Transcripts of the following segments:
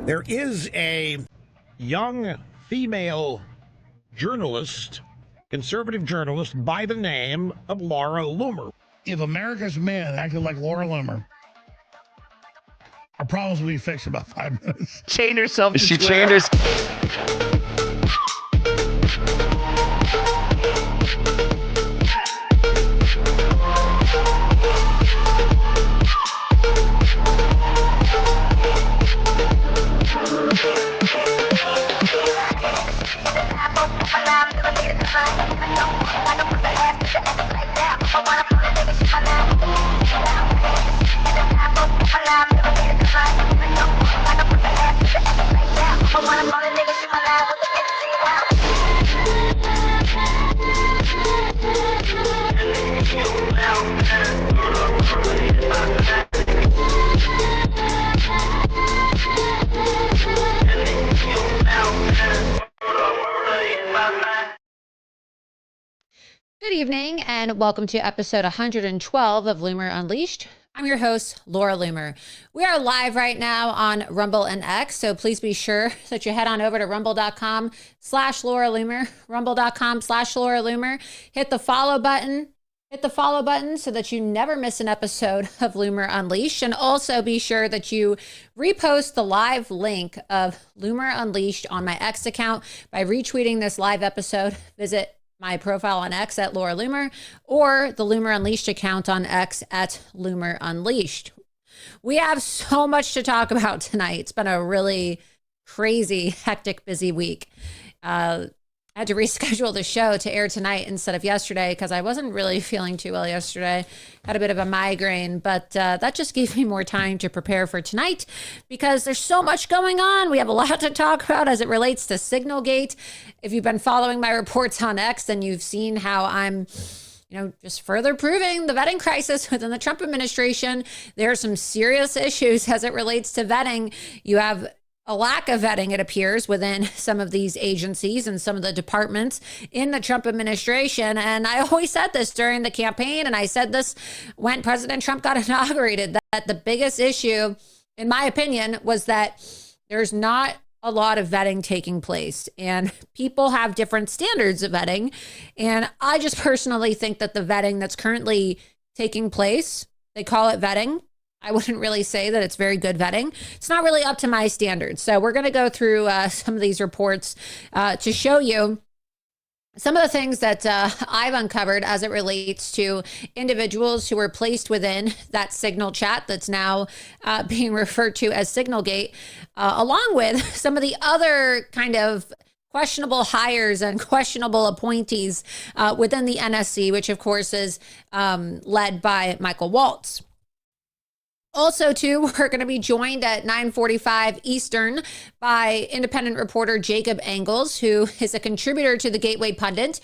There is a young female journalist, conservative journalist, by the name of Laura Loomer. If America's men acted like Laura Loomer, our problems will be fixed in about 5 minutes. Chained herself to She Twitter. chained her. Good evening and welcome to episode 112 of Loomer Unleashed. I'm your host, Laura Loomer. We are live right now on Rumble and X, so please be sure that you head on over to rumble.com/Laura Loomer, rumble.com/Laura Loomer. Hit the follow button. So that you never miss an episode of Loomer Unleashed. And also be sure that you repost the live link of Loomer Unleashed on my X account by retweeting this live episode. Visit my profile on X at Laura Loomer or the Loomer Unleashed account on X at Loomer Unleashed. We have so much to talk about tonight. It's been a really crazy, hectic, busy week. I had to reschedule the show to air tonight instead of yesterday because I wasn't really feeling too well yesterday. Had a bit of a migraine, but that just gave me more time to prepare for tonight because there's so much going on. We have a lot to talk about as it relates to Signalgate. If you've been following my reports on X, then you've seen how I'm just further proving the vetting crisis within the Trump administration. There are some serious issues as it relates to vetting. You have a lack of vetting, it appears, within some of these agencies and some of the departments in the Trump administration. And I always said this during the campaign, and I said this when President Trump got inaugurated, that the biggest issue, in my opinion, was that there's not a lot of vetting taking place, and people have different standards of vetting. And I just personally think that the vetting that's currently taking place, they call it vetting. I wouldn't really say that it's very good vetting. It's not really up to my standards. So we're going to go through some of these reports to show you some of the things that I've uncovered as it relates to individuals who were placed within that Signal chat that's now being referred to as Signalgate, along with some of the other kind of questionable hires and questionable appointees within the NSC, which of course is led by Michael Waltz. Also, too, we're going to be joined at 9:45 Eastern by independent reporter Jacob Engels, who is a contributor to the Gateway Pundit.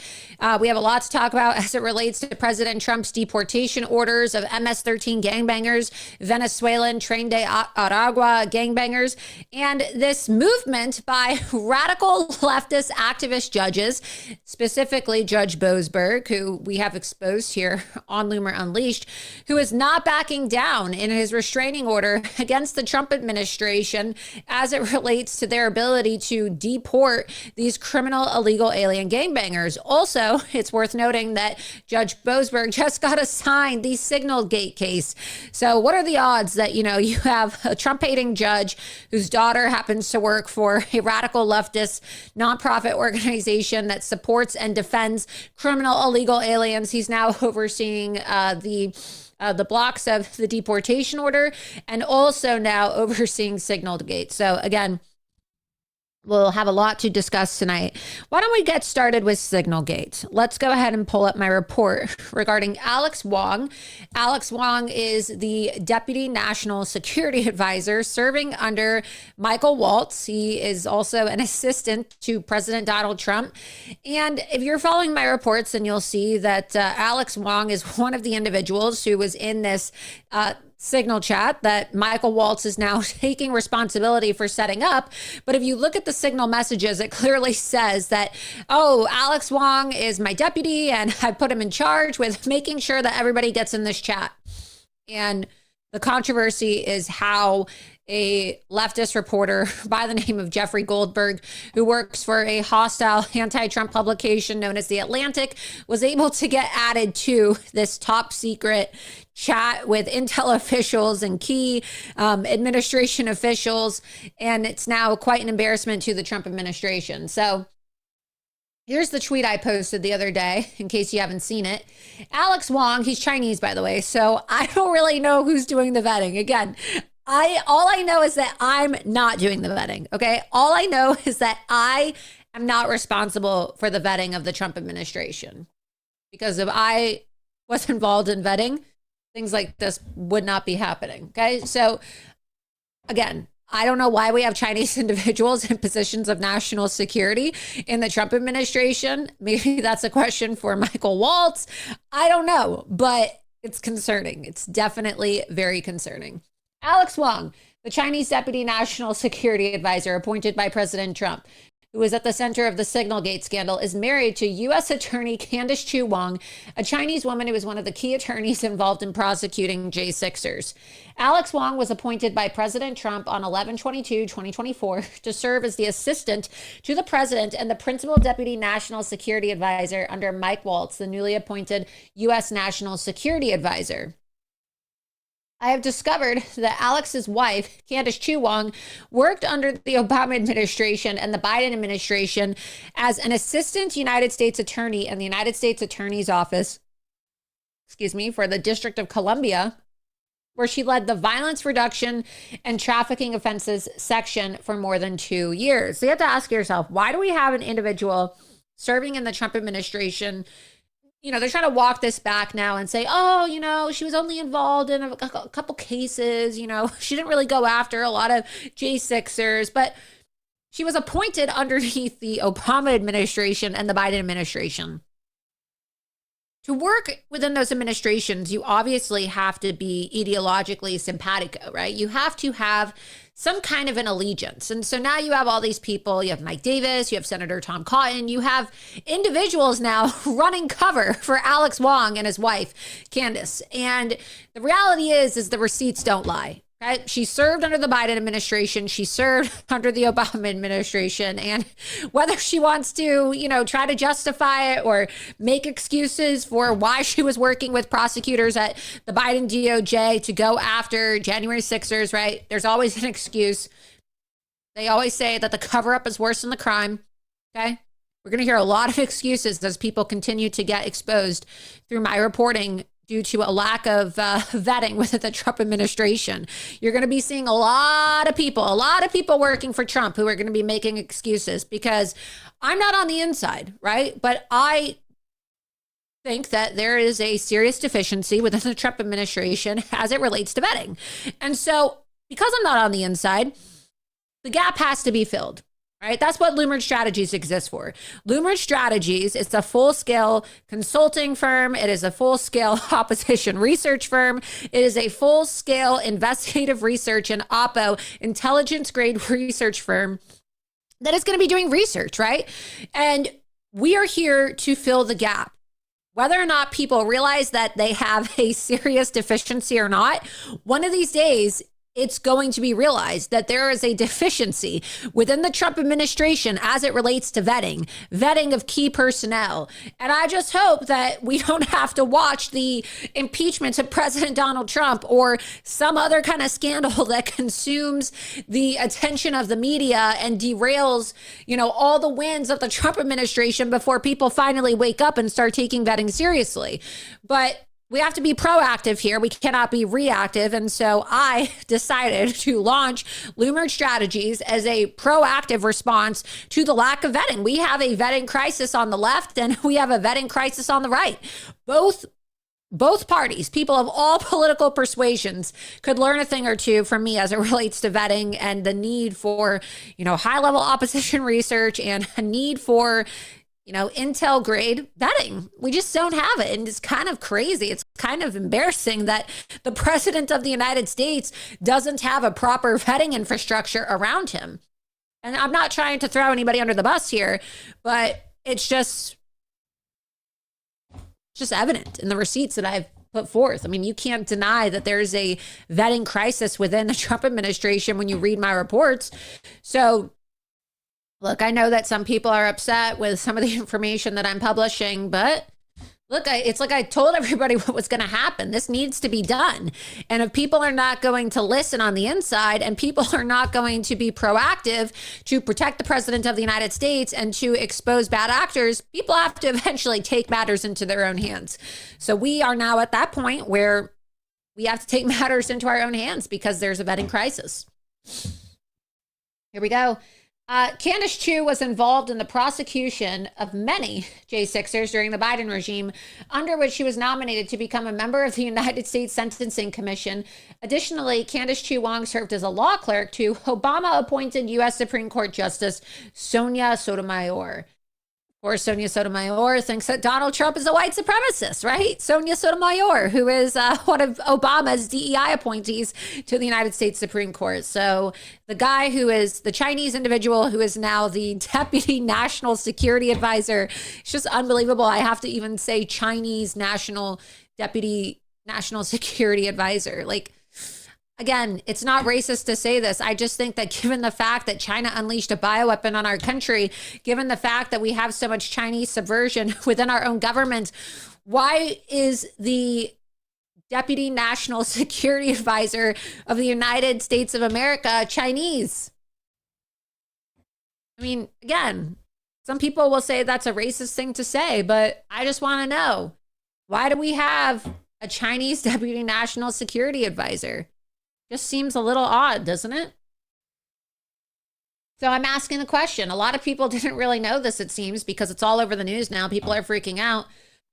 We have a lot to talk about as it relates to President Trump's deportation orders of MS-13 gangbangers, Venezuelan Tren de Aragua gangbangers, and this movement by radical leftist activist judges, specifically Judge Boasberg, who we have exposed here on Loomer Unleashed, who is not backing down in his restraining order against the Trump administration as it relates to their ability to deport these criminal illegal alien gangbangers. Also, it's worth noting that Judge Boasberg just got assigned the Signalgate case. So what are the odds that, you have a Trump-hating judge whose daughter happens to work for a radical leftist nonprofit organization that supports and defends criminal illegal aliens? He's now overseeing the blocks of the deportation order and also now overseeing Signalgate. So again, we'll have a lot to discuss tonight. Why don't we get started with Signalgate? Let's go ahead and pull up my report regarding Alex Wong. Alex Wong is the Deputy National Security Advisor serving under Michael Waltz. He is also an assistant to President Donald Trump. And if you're following my reports, then you'll see that Alex Wong is one of the individuals who was in this Signal chat that Michael Waltz is now taking responsibility for setting up. But if you look at the Signal messages, it clearly says that, oh, Alex Wong is my deputy and I put him in charge with making sure that everybody gets in this chat. And The controversy is how a leftist reporter by the name of Jeffrey Goldberg, who works for a hostile anti-Trump publication known as The Atlantic, was able to get added to this top secret chat with intel officials and key administration officials. And it's now quite an embarrassment to the Trump administration. So here's the tweet I posted the other day, in case you haven't seen it. Alex Wong, he's Chinese, by the way, so I don't really know who's doing the vetting. Again, all I know is that I'm not doing the vetting, okay? All I know is that I am not responsible for the vetting of the Trump administration. Because if I was involved in vetting, things like this would not be happening, okay? So, again, I don't know why we have Chinese individuals in positions of national security in the Trump administration. Maybe that's a question for Michael Waltz. I don't know, but it's concerning. It's definitely very concerning. Alex Wong, the Chinese Deputy National Security Advisor appointed by President Trump, who is at the center of the Signalgate scandal, is married to U.S. Attorney Candace Chu Wong, a Chinese woman who was one of the key attorneys involved in prosecuting J6ers. Alex Wong was appointed by President Trump on 11/22/2024 to serve as the assistant to the president and the principal deputy national security advisor under Mike Waltz, the newly appointed U.S. National Security Advisor. I have discovered that Alex's wife, Candace Chu Wong, worked under the Obama administration and the Biden administration as an assistant United States attorney in the United States Attorney's Office, for the District of Columbia, where she led the violence reduction and trafficking offenses section for more than 2 years. So you have to ask yourself, why do we have an individual serving in the Trump administration? You know, they're trying to walk this back now and say, oh, you know, she was only involved in a couple cases. You know, she didn't really go after a lot of J6ers, but she was appointed underneath the Obama administration and the Biden administration. To work within those administrations, you obviously have to be ideologically simpatico, right? You have to have some kind of an allegiance. And so now you have all these people. You have Mike Davis, you have Senator Tom Cotton, you have individuals now running cover for Alex Wong and his wife, Candace. And the reality is the receipts don't lie. Right? She served under the Biden administration. She served under the Obama administration. And whether she wants to, you know, try to justify it or make excuses for why she was working with prosecutors at the Biden DOJ to go after January 6ers, right? There's always an excuse. They always say that the cover up is worse than the crime. Okay. We're going to hear a lot of excuses as people continue to get exposed through my reporting due to a lack of vetting within the Trump administration. You're going to be seeing a lot of people working for Trump who are going to be making excuses, because I'm not on the inside, right? But I think that there is a serious deficiency within the Trump administration as it relates to vetting. And so because I'm not on the inside, the gap has to be filled. Right? That's what Loomer Strategies exists for. Loomer Strategies is a full-scale consulting firm. It is a full-scale opposition research firm. It is a full-scale investigative research and oppo intelligence-grade research firm that is going to be doing research, right? And we are here to fill the gap. Whether or not people realize that they have a serious deficiency or not, one of these days, it's going to be realized that there is a deficiency within the Trump administration as it relates to vetting of key personnel. And I just hope that we don't have to watch the impeachment of President Donald Trump or some other kind of scandal that consumes the attention of the media and derails, you know, all the wins of the Trump administration before people finally wake up and start taking vetting seriously. But we have to be proactive here. We cannot be reactive. And so I decided to launch Loomer Strategies as a proactive response to the lack of vetting. We have a vetting crisis on the left and we have a vetting crisis on the right. Both parties, people of all political persuasions, could learn a thing or two from me as it relates to vetting and the need for, you know, high-level opposition research and a need for, you know, intel grade vetting. We just don't have it. And it's kind of crazy. It's kind of embarrassing that the president of the United States doesn't have a proper vetting infrastructure around him. And I'm not trying to throw anybody under the bus here, but it's just evident in the receipts that I've put forth. I mean, you can't deny that there's a vetting crisis within the Trump administration when you read my reports. So look, I know that some people are upset with some of the information that I'm publishing, but look, it's like I told everybody what was going to happen. This needs to be done. And if people are not going to listen on the inside and people are not going to be proactive to protect the president of the United States and to expose bad actors, people have to eventually take matters into their own hands. So we are now at that point where we have to take matters into our own hands because there's a vetting crisis. Here we go. Candace Chu was involved in the prosecution of many J6ers during the Biden regime, under which she was nominated to become a member of the United States Sentencing Commission. Additionally, Candace Chu Wong served as a law clerk to Obama-appointed U.S. Supreme Court Justice Sonia Sotomayor. Of course, Sonia Sotomayor thinks that Donald Trump is a white supremacist, right? Sonia Sotomayor, who is one of Obama's DEI appointees to the United States Supreme Court. So the guy who is the Chinese individual who is now the Deputy National Security Advisor, it's just unbelievable. I have to even say Chinese Deputy National Security Advisor. Like, again, it's not racist to say this. I just think that given the fact that China unleashed a bioweapon on our country, given the fact that we have so much Chinese subversion within our own government, why is the Deputy National Security Advisor of the United States of America Chinese? I mean, again, some people will say that's a racist thing to say, but I just want to know, why do we have a Chinese Deputy National Security Advisor? Just seems a little odd, doesn't it? So I'm asking the question. A lot of people didn't really know this, it seems, because it's all over the news now. People are freaking out.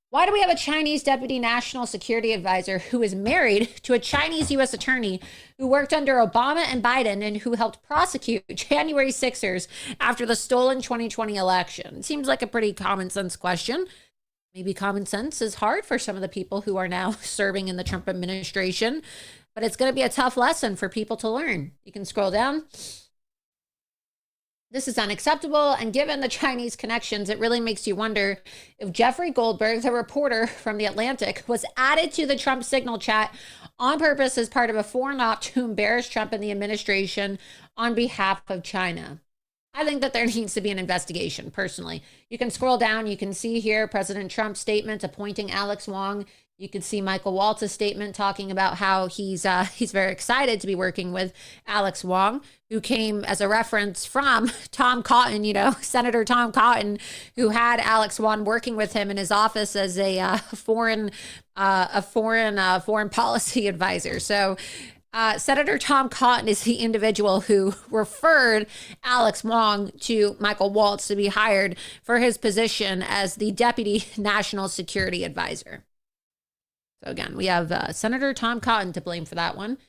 Why do we have a Chinese Deputy National Security Advisor who is married to a Chinese U.S. attorney who worked under Obama and Biden and who helped prosecute January 6ers after the stolen 2020 election? It seems like a pretty common sense question. Maybe common sense is hard for some of the people who are now serving in the Trump administration, but it's going to be a tough lesson for people to learn. You can scroll down. This is unacceptable, and given the Chinese connections, it really makes you wonder if Jeffrey Goldberg, the reporter from The Atlantic, was added to the Trump signal chat on purpose as part of a foreign op to embarrass Trump and the administration on behalf of China. I think that there needs to be an investigation, personally. You can scroll down. You can see here President Trump's statement appointing Alex Wong. You can see Michael Waltz's statement talking about how he's very excited to be working with Alex Wong, who came as a reference from Tom Cotton, Senator Tom Cotton, who had Alex Wong working with him in his office as a foreign policy advisor. So Senator Tom Cotton is the individual who referred Alex Wong to Michael Waltz to be hired for his position as the Deputy National Security Advisor. So again, we have Senator Tom Cotton to blame for that one.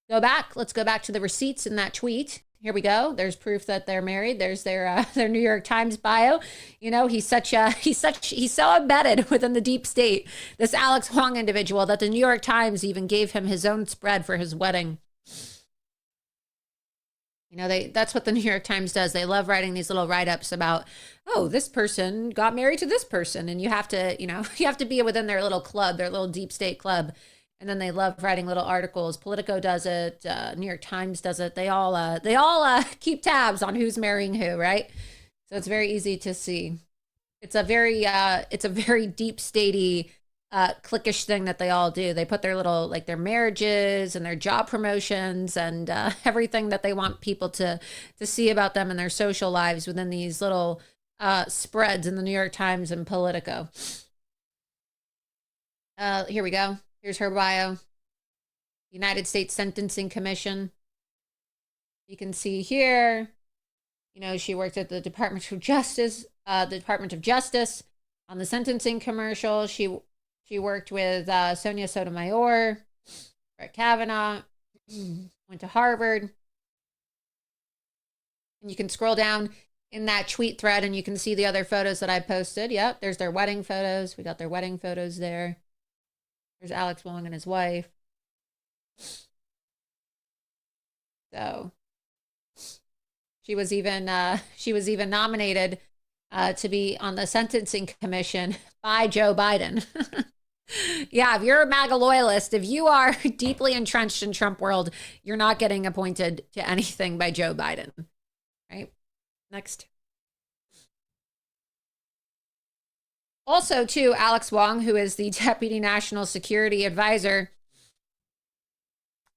Let's go back to the receipts in that tweet. Here we go. There's proof that they're married. There's their New York Times bio. He's so embedded within the deep state, this Alex Wong individual, that the New York Times even gave him his own spread for his wedding. That's what the New York Times does. They love writing these little write-ups about, oh, this person got married to this person. And you have to be within their little club, their little deep state club. And then they love writing little articles. Politico does it. New York Times does it. They all keep tabs on who's marrying who, right? So it's very easy to see. It's a very deep statey, cliquish thing that they all do. They put their little, like, their marriages and their job promotions and everything that they want people to see about them in their social lives within these little spreads in the New York Times and Politico. Here we go. Here's her bio. United States Sentencing Commission. You can see here, she worked at the Department of Justice, on the sentencing commercial. She worked with Sonia Sotomayor, Brett Kavanaugh, went to Harvard. And you can scroll down in that tweet thread and you can see the other photos that I posted. Yep, there's their wedding photos. We got their wedding photos there. There's Alex Wong and his wife. So she was even nominated to be on the sentencing commission by Joe Biden. Yeah, if you're a MAGA loyalist, if you are deeply entrenched in Trump world, you're not getting appointed to anything by Joe Biden. Right? Next. Also, too, Alex Wong, who is the Deputy National Security Advisor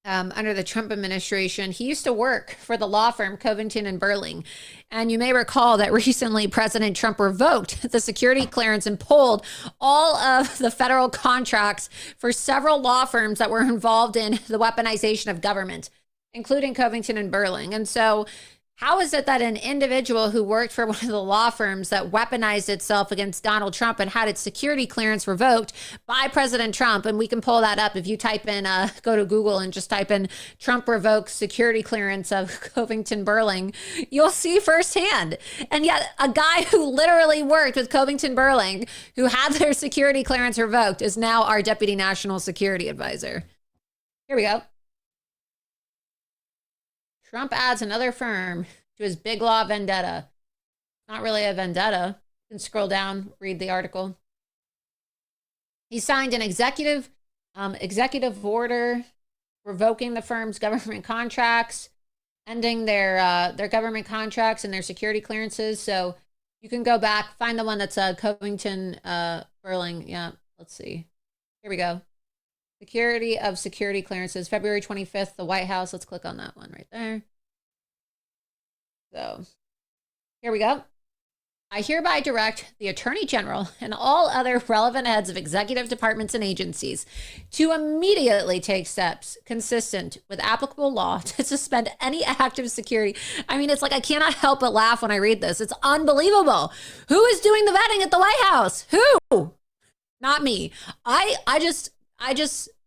under the Trump administration, he used to work for the law firm Covington and Burling. And you may recall that recently President Trump revoked the security clearance and pulled all of the federal contracts for several law firms that were involved in the weaponization of government, including Covington and Burling. And so how is it that an individual who worked for one of the law firms that weaponized itself against Donald Trump and had its security clearance revoked by President Trump, and we can pull that up if you type in, go to Google and just type in Trump revokes security clearance of Covington Burling, you'll see firsthand. And yet a guy who literally worked with Covington Burling, who had their security clearance revoked, is now our Deputy National Security Advisor. Here we go. Trump adds another firm to his big law vendetta. Not really a vendetta. You can scroll down, read the article. He signed an executive order revoking the firm's government contracts, ending their government contracts and their security clearances. So you can go back, find the one that's Covington Burling. Yeah, let's see. Here we go. Security of security clearances, February 25th, the White House. Let's click on that one right there. So here we go. I hereby direct the Attorney General and all other relevant heads of executive departments and agencies to immediately take steps consistent with applicable law to suspend any active security. I mean, it's like I cannot help but laugh when I read this. It's unbelievable. Who is doing the vetting at the White House? Who? Not me. I just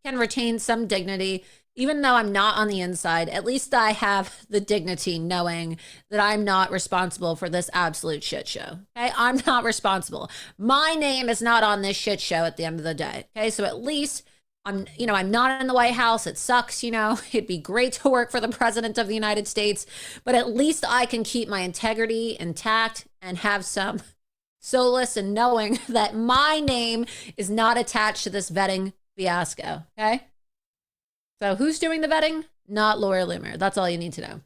can retain some dignity, even though I'm not on the inside. At least I have the dignity knowing that I'm not responsible for this absolute shit show. Okay, I'm not responsible. My name is not on this shit show at the end of the day. Okay, so at least I'm not in the White House. It sucks, It'd be great to work for the President of the United States, but at least I can keep my integrity intact and have some solace in knowing that my name is not attached to this vetting fiasco. Okay, so who's doing the vetting? Not Laura Loomer. That's all you need to know.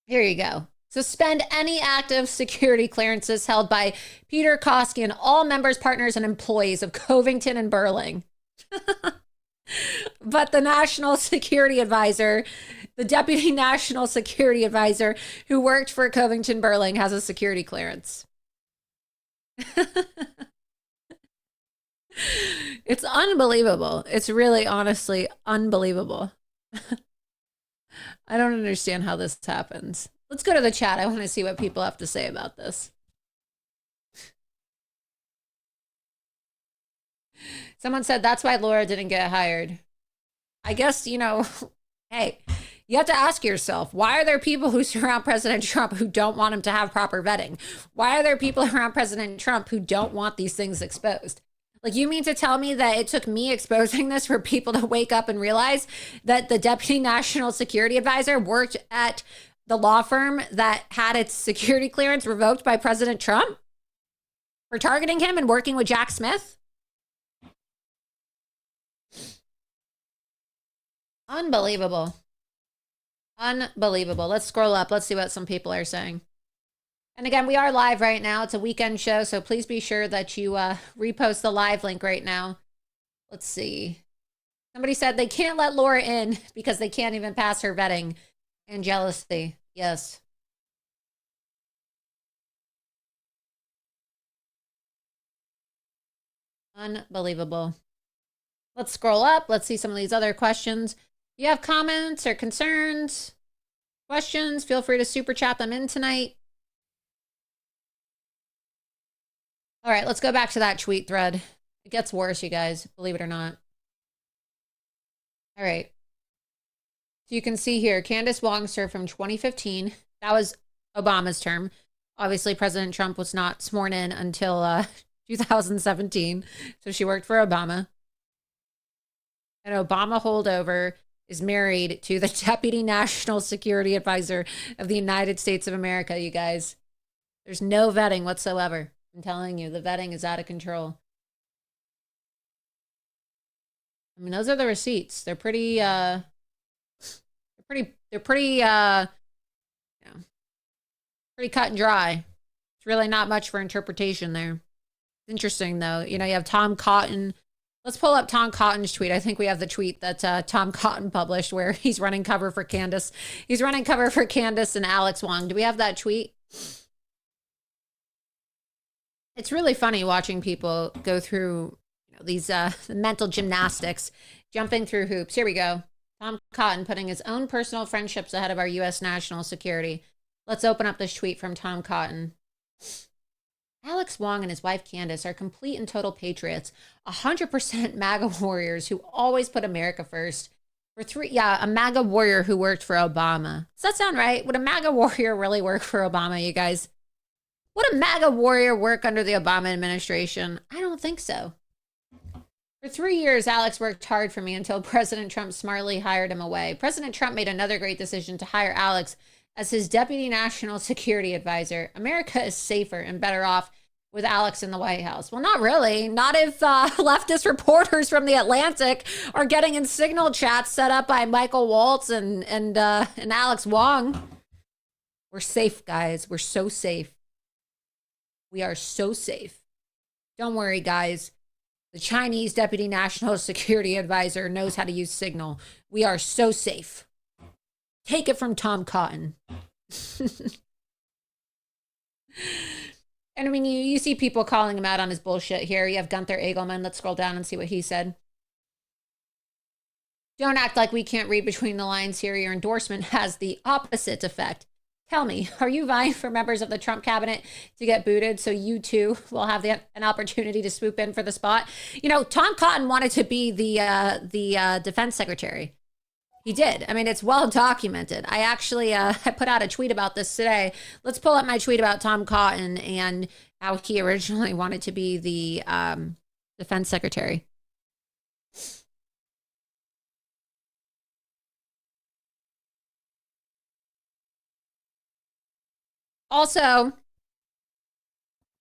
Here you go. Suspend any active security clearances held by Peter Koski and all members, partners, and employees of Covington and Burling. But the National Security Advisor, the Deputy National Security Advisor who worked for Covington Burling, has a security clearance. It's unbelievable. It's really, honestly, unbelievable. I don't understand how this happens. Let's go to the chat. I want to see what people have to say about this. Someone said that's why Laura didn't get hired. I guess, hey, you have to ask yourself, why are there people who surround President Trump who don't want him to have proper vetting? Why are there people around President Trump who don't want these things exposed? Like, you mean to tell me that it took me exposing this for people to wake up and realize that the Deputy National Security Advisor worked at the law firm that had its security clearance revoked by President Trump for targeting him and working with Jack Smith? Unbelievable. Unbelievable. Let's scroll up. Let's see what some people are saying. And again, we are live right now. It's a weekend show, so please be sure that you repost the live link right now. Let's see. Somebody said they can't let Laura in because they can't even pass her vetting. And jealousy. Yes. Unbelievable. Let's scroll up. Let's see some of these other questions. If you have comments or concerns, questions, feel free to super chat them in tonight. All right, let's go back to that tweet thread. It gets worse, you guys, believe it or not. All right. So you can see here, Candace Wong served from 2015. That was Obama's term. Obviously, President Trump was not sworn in until 2017. So she worked for Obama. An Obama holdover is married to the Deputy National Security Advisor of the United States of America, you guys. There's no vetting whatsoever. I'm telling you, the vetting is out of control. I mean, those are the receipts. They're pretty, you know, pretty cut and dry. It's really not much for interpretation there. Interesting, though. You know, you have Tom Cotton. Let's pull up Tom Cotton's tweet. I think we have the tweet that Tom Cotton published where he's running cover for Candace. He's running cover for Candace and Alex Wong. Do we have that tweet? It's really funny watching people go through, you know, these mental gymnastics, jumping through hoops. Here we go. Tom Cotton putting his own personal friendships ahead of our U.S. national security. Let's open up this tweet from Tom Cotton. Alex Wong and his wife Candace are complete and total patriots, 100% MAGA warriors who always put America first. A MAGA warrior who worked for Obama. Does that sound right? Would a MAGA warrior really work for Obama, you guys? Would a MAGA warrior work under the Obama administration? I don't think so. For 3 years, Alex worked hard for me until President Trump smartly hired him away. President Trump made another great decision to hire Alex as his deputy national security advisor. America is safer and better off with Alex in the White House. Well, not really. Not if leftist reporters from The Atlantic are getting in signal chats set up by Michael Waltz and Alex Wong. We're safe, guys. We're so safe. We are so safe. Don't worry, guys. The Chinese deputy national security advisor knows how to use Signal. We are so safe. Take it from Tom Cotton. And I mean, you see people calling him out on his bullshit here. You have Gunther Egelman. Let's scroll down and see what he said. Don't act like we can't read between the lines here. Your endorsement has the opposite effect. Tell me, are you vying for members of the Trump cabinet to get booted so you too will have an opportunity to swoop in for the spot? You know, Tom Cotton wanted to be the defense secretary. He did. I mean, it's well documented. I actually I put out a tweet about this today. Let's pull up my tweet about Tom Cotton and how he originally wanted to be the defense secretary. Also,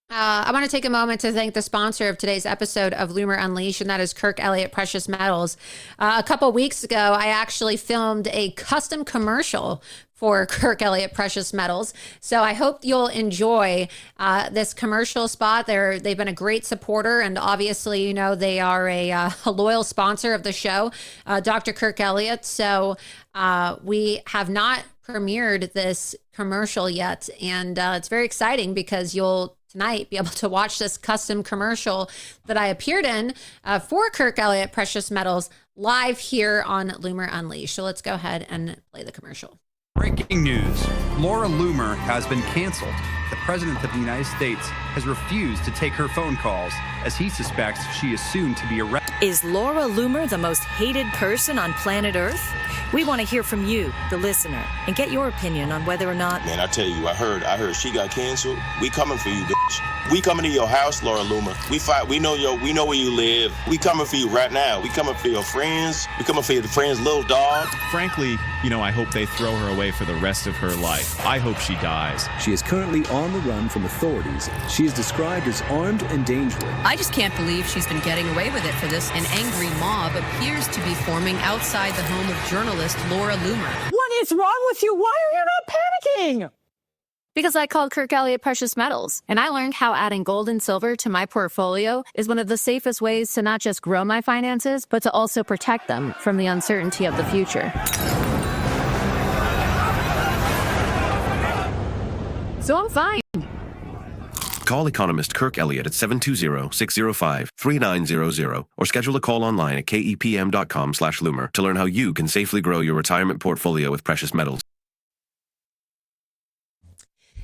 I want to take a moment to thank the sponsor of today's episode of Loomer Unleashed, and that is Kirk Elliott Precious Metals. A couple weeks ago, I actually filmed a custom commercial for Kirk Elliott Precious Metals. So I hope you'll enjoy this commercial spot. They've been a great supporter, and obviously, you know, they are a loyal sponsor of the show, Dr. Kirk Elliott. So we have not premiered this commercial yet, and it's very exciting because you'll tonight be able to watch this custom commercial that I appeared in for Kirk Elliott Precious Metals live here on Loomer Unleashed. So let's go ahead and play the commercial. Breaking news. Laura Loomer has been canceled. The President of the United States has refused to take her phone calls as he suspects she is soon to be arrested. Is Laura Loomer the most hated person on planet Earth? We want to hear from you, the listener, and get your opinion on whether or not... Man, I tell you, I heard she got canceled. We coming for you, bitch. We coming to your house, Laura Loomer. We fight. We know where you live. We coming for you right now. We coming for your friends. We coming for your friend's little dog. Frankly, you know, I hope they throw her away for the rest of her life. I hope she dies. She is currently on the run from authorities. She is described as armed and dangerous. I just can't believe she's been getting away with it for this. An angry mob appears to be forming outside the home of journalist Laura Loomer. What is wrong with you? Why are you not panicking? Because I called Kirk Elliott Precious Metals, and I learned how adding gold and silver to my portfolio is one of the safest ways to not just grow my finances, but to also protect them from the uncertainty of the future. So I'm fine. Call economist Kirk Elliott at 720-605-3900 or schedule a call online at kepm.com/Loomer to learn how you can safely grow your retirement portfolio with precious metals.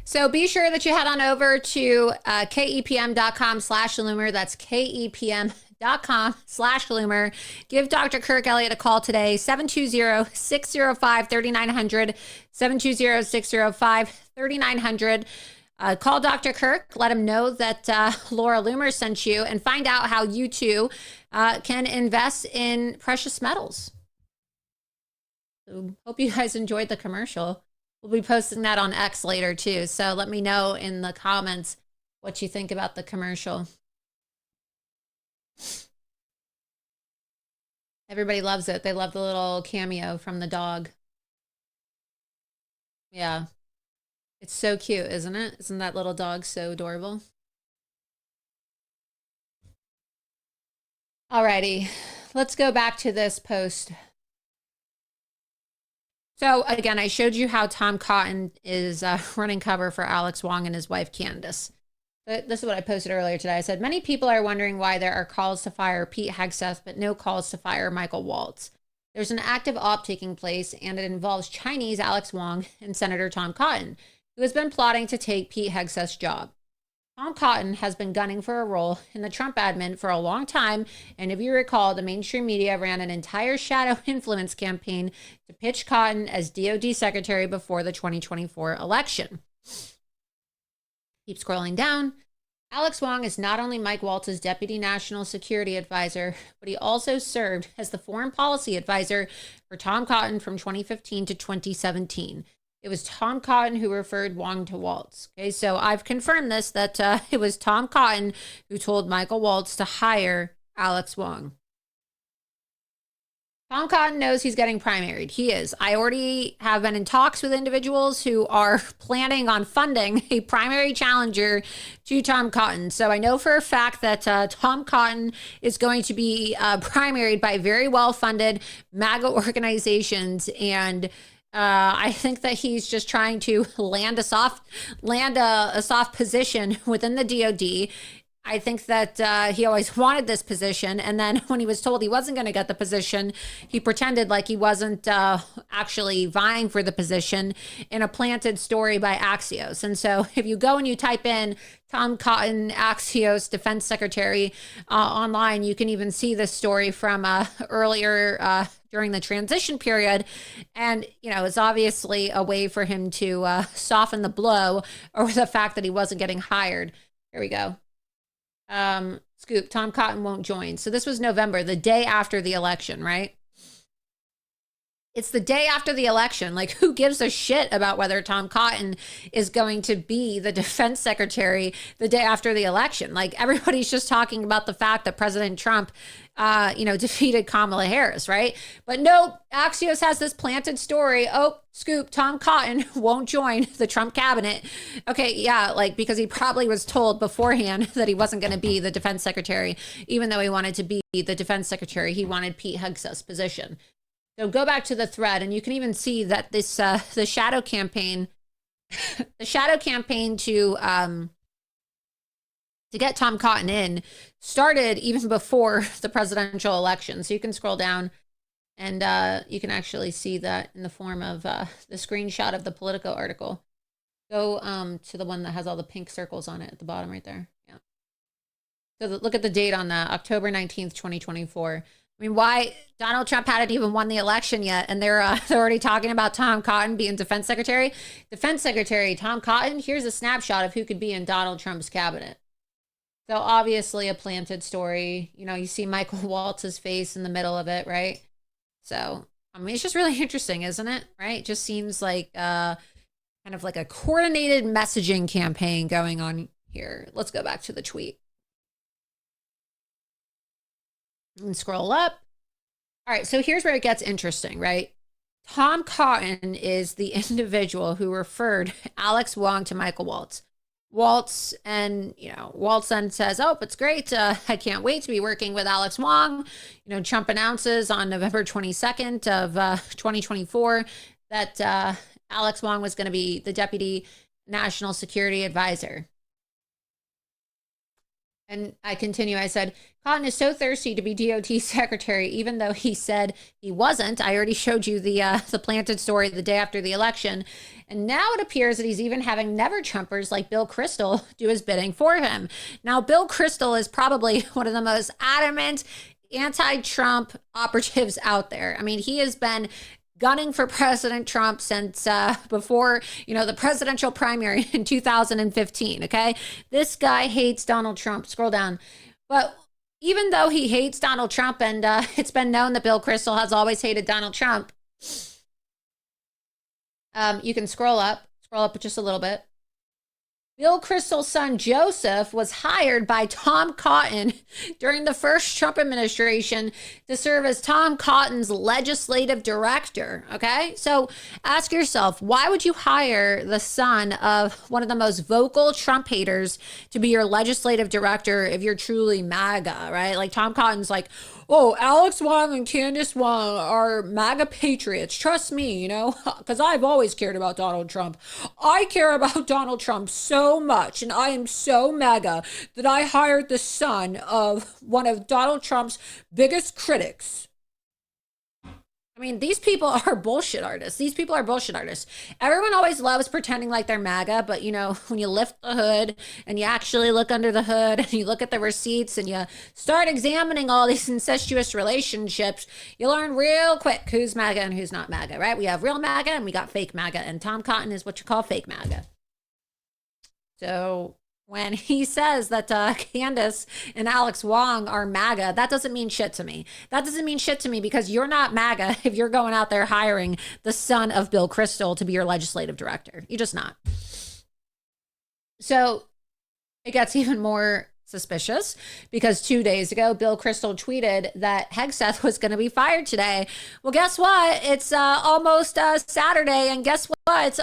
So be sure that you head on over to kepm.com/Loomer. That's kepm.com/Loomer. Give Dr. Kirk Elliott a call today, 720-605-3900, 720-605-3900. Call Dr. Kirk, let him know that Laura Loomer sent you, and find out how you too can invest in precious metals. So hope you guys enjoyed the commercial. We'll be posting that on X later too. So let me know in the comments what you think about the commercial. Everybody loves it. They love the little cameo from the dog. Yeah. It's so cute, isn't it? Isn't that little dog so adorable? Alrighty, let's go back to this post. So again, I showed you how Tom Cotton is running cover for Alex Wong and his wife, Candace. But this is what I posted earlier today. I said, many people are wondering why there are calls to fire Pete Hegseth, but no calls to fire Michael Waltz. There's an active op taking place, and it involves Chinese Alex Wong and Senator Tom Cotton, who has been plotting to take Pete Hegseth's job. Tom Cotton has been gunning for a role in the Trump admin for a long time, and if you recall, the mainstream media ran an entire shadow influence campaign to pitch Cotton as DOD secretary before the 2024 election. Keep scrolling down. Alex Wong is not only Mike Waltz's deputy national security advisor, but he also served as the foreign policy advisor for Tom Cotton from 2015 to 2017. It was Tom Cotton who referred Wong to Waltz. Okay, so I've confirmed this, that it was Tom Cotton who told Michael Waltz to hire Alex Wong. Tom Cotton knows he's getting primaried. He is. I already have been in talks with individuals who are planning on funding a primary challenger to Tom Cotton. So I know for a fact that Tom Cotton is going to be primaried by very well-funded MAGA organizations, and I think that he's just trying to land a soft position within the DOD. I think that he always wanted this position, and then when he was told he wasn't going to get the position, he pretended like he wasn't actually vying for the position in a planted story by Axios. And so if you go and you type in Tom Cotton, Axios defense secretary online, you can even see this story from earlier during the transition period. And, you know, it's obviously a way for him to soften the blow over the fact that he wasn't getting hired. Here we go. Scoop, Tom Cotton won't join. So this was November, the day after the election, right? It's the day after the election. Like, who gives a shit about whether Tom Cotton is going to be the defense secretary the day after the election? Like, everybody's just talking about the fact that President Trump, defeated Kamala Harris, right? But no, Axios has this planted story. Oh, scoop, Tom Cotton won't join the Trump cabinet. Okay, yeah, like, because he probably was told beforehand that he wasn't going to be the defense secretary, even though he wanted to be the defense secretary. He wanted Pete Hegseth's position. So go back to the thread, and you can even see that this the shadow campaign, to get Tom Cotton in started even before the presidential election. So you can scroll down, and you can actually see that in the form of the screenshot of the Politico article. Go to the one that has all the pink circles on it at the bottom right there. Yeah. So look at the date on that, October 19th, 2024. I mean, why Donald Trump hadn't even won the election yet, and they're already talking about Tom Cotton being defense secretary. Defense secretary Tom Cotton. Here's a snapshot of who could be in Donald Trump's cabinet. So obviously a planted story. You know, you see Michael Waltz's face in the middle of it, right? So I mean, it's just really interesting, isn't it? Right? It just seems like kind of like a coordinated messaging campaign going on here. Let's go back to the tweet. And scroll up. All right, so here's where it gets interesting, right? Tom Cotton is the individual who referred Alex Wong to Michael Waltz. Waltz then says, oh, it's great. I can't wait to be working with Alex Wong. You know, Trump announces on November 22nd of 2024 that Alex Wong was going to be the deputy national security advisor. And I continue, I said, Cotton is so thirsty to be DOT secretary, even though he said he wasn't. I already showed you the planted story the day after the election. And now it appears that he's even having never-Trumpers like Bill Kristol do his bidding for him. Now, Bill Kristol is probably one of the most adamant anti-Trump operatives out there. I mean, he has been gunning for President Trump since before, the presidential primary in 2015, okay? This guy hates Donald Trump. Scroll down. But even though he hates Donald Trump, and it's been known that Bill Kristol has always hated Donald Trump, you can scroll up just a little bit. Bill Kristol's son Joseph was hired by Tom Cotton during the first Trump administration to serve as Tom Cotton's legislative director. Okay, so ask yourself, why would you hire the son of one of the most vocal Trump haters to be your legislative director if you're truly MAGA, right? Like Tom Cotton's like, oh, Alex Wong and Candace Wong are MAGA patriots. Trust me, you know, because I've always cared about Donald Trump. I care about Donald Trump so much, and I am so MAGA that I hired the son of one of Donald Trump's biggest critics. I mean, these people are bullshit artists. These people are bullshit artists. Everyone always loves pretending like they're MAGA, but you know, when you lift the hood and you actually look under the hood and you look at the receipts and you start examining all these incestuous relationships, you learn real quick who's MAGA and who's not MAGA, right? We have real MAGA and we got fake MAGA, and Tom Cotton is what you call fake MAGA. So when he says that Candace and Alex Wong are MAGA, that doesn't mean shit to me. That doesn't mean shit to me because you're not MAGA if you're going out there hiring the son of Bill Kristol to be your legislative director. You're just not. So it gets even more suspicious because 2 days ago, Bill Kristol tweeted that Hegseth was going to be fired today. Well, guess what? It's almost Saturday, and guess what?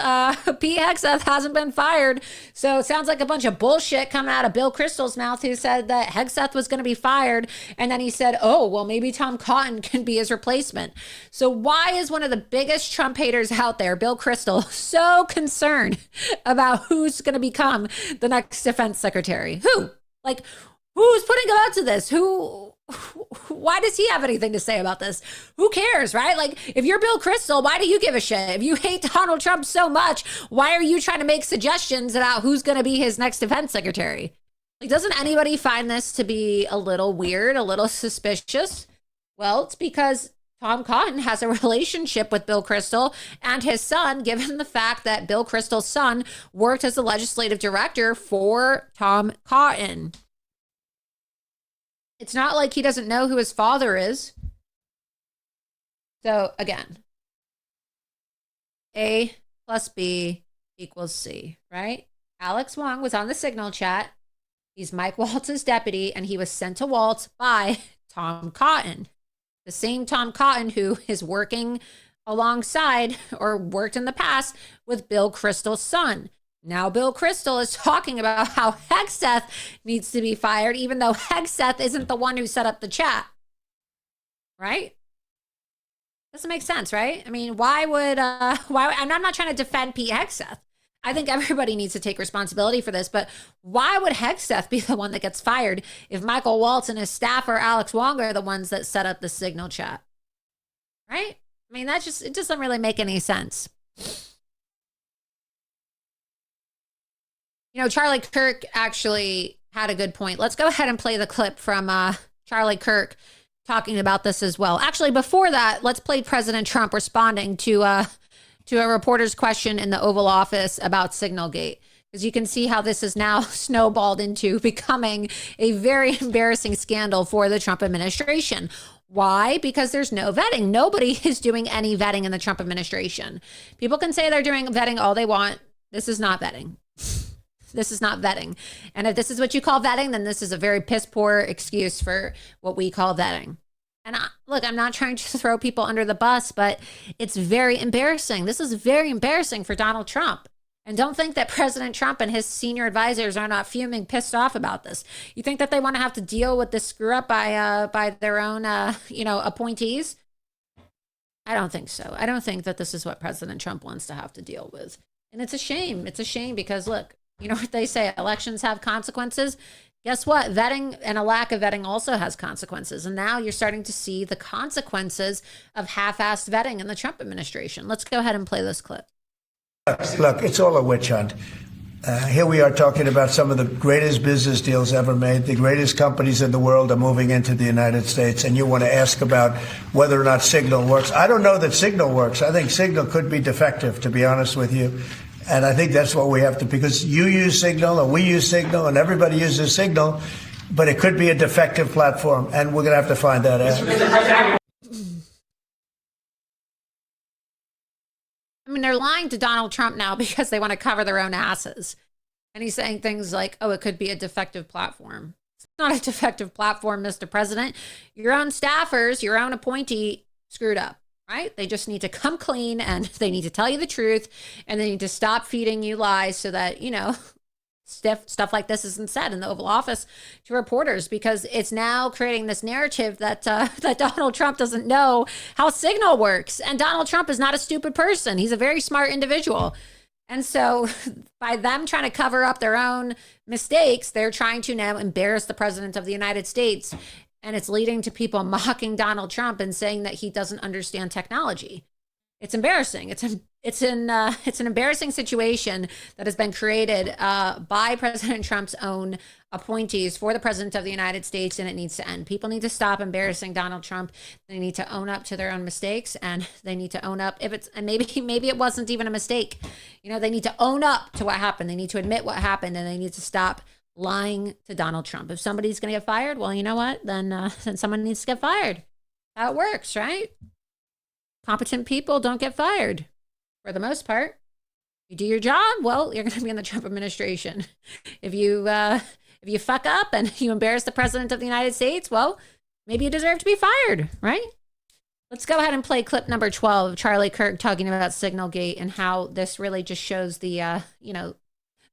Pete Hegseth hasn't been fired. So it sounds like a bunch of bullshit coming out of Bill Kristol's mouth, who said that Hegseth was going to be fired. And then he said, oh, well, maybe Tom Cotton can be his replacement. So why is one of the biggest Trump haters out there, Bill Kristol, so concerned about who's going to become the next defense secretary? Who? Like, who's putting him out to this? Why does he have anything to say about this? Who cares, right? Like, if you're Bill Kristol, why do you give a shit? If you hate Donald Trump so much, why are you trying to make suggestions about who's going to be his next defense secretary? Like, doesn't anybody find this to be a little weird, a little suspicious? Well, it's because Tom Cotton has a relationship with Bill Kristol and his son, given the fact that Bill Kristol's son worked as the legislative director for Tom Cotton. It's not like he doesn't know who his father is. So again, A plus B equals C, right? Alex Wong was on the Signal chat. He's Mike Waltz's deputy, and he was sent to Waltz by Tom Cotton. The same Tom Cotton who is working alongside or worked in the past with Bill Kristol's son. Now Bill Kristol is talking about how Hegseth needs to be fired, even though Hegseth isn't the one who set up the chat. Right? Doesn't make sense, right? I mean, why would, I'm not trying to defend Pete Hegseth. I think everybody needs to take responsibility for this, but why would Hegseth be the one that gets fired if Michael Waltz and his staff or Alex Wong are the ones that set up the Signal chat? Right? I mean, it doesn't really make any sense. You know, Charlie Kirk actually had a good point. Let's go ahead and play the clip from Charlie Kirk talking about this as well. Actually, before that, let's play President Trump responding to a reporter's question in the Oval Office about Signalgate, because you can see how this is now snowballed into becoming a very embarrassing scandal for the Trump administration. Why? Because there's no vetting. Nobody is doing any vetting in the Trump administration. People can say they're doing vetting all they want. This is not vetting. This is not vetting. And if this is what you call vetting, then this is a very piss poor excuse for what we call vetting. And look, I'm not trying to throw people under the bus, but it's very embarrassing. This is very embarrassing for Donald Trump. And don't think that President Trump and his senior advisors are not fuming, pissed off about this. You think that they want to have to deal with this screw up by their own, appointees? I don't think so. I don't think that this is what President Trump wants to have to deal with. And it's a shame. It's a shame because, look, you know what they say, elections have consequences. Guess what? Vetting and a lack of vetting also has consequences. And now you're starting to see the consequences of half-assed vetting in the Trump administration. Let's go ahead and play this clip. Look, it's all a witch hunt. Here we are talking about some of the greatest business deals ever made. The greatest companies in the world are moving into the United States. And you want to ask about whether or not Signal works. I don't know that Signal works. I think Signal could be defective, to be honest with you. And I think that's what we have to, because you use Signal and we use Signal and everybody uses Signal, but it could be a defective platform. And we're going to have to find that out. I mean, they're lying to Donald Trump now because they want to cover their own asses. And he's saying things like, oh, it could be a defective platform. It's not a defective platform, Mr. President. Your own staffers, your own appointee screwed up, right? They just need to come clean and they need to tell you the truth and they need to stop feeding you lies so that, you know, stuff like this isn't said in the Oval Office to reporters, because it's now creating this narrative that that Donald Trump doesn't know how Signal works. And Donald Trump is not a stupid person. He's a very smart individual. And so by them trying to cover up their own mistakes, they're trying to now embarrass the president of the United States. And it's leading to people mocking Donald Trump and saying that he doesn't understand technology. It's embarrassing. It's an embarrassing situation that has been created by President Trump's own appointees for the president of the United States, and it needs to end. People need to stop embarrassing Donald Trump. They need to own up to their own mistakes, and they need to own up and maybe it wasn't even a mistake. You know, they need to own up to what happened. They need to admit what happened, and they need to stop lying to Donald Trump. If somebody's going to get fired, well, you know what? Then someone needs to get fired. How it works, right? Competent people don't get fired for the most part. You do your job, well, you're going to be in the Trump administration. If you fuck up and you embarrass the president of the United States, well, maybe you deserve to be fired, right? Let's go ahead and play clip number 12 of Charlie Kirk talking about Signalgate and how this really just shows the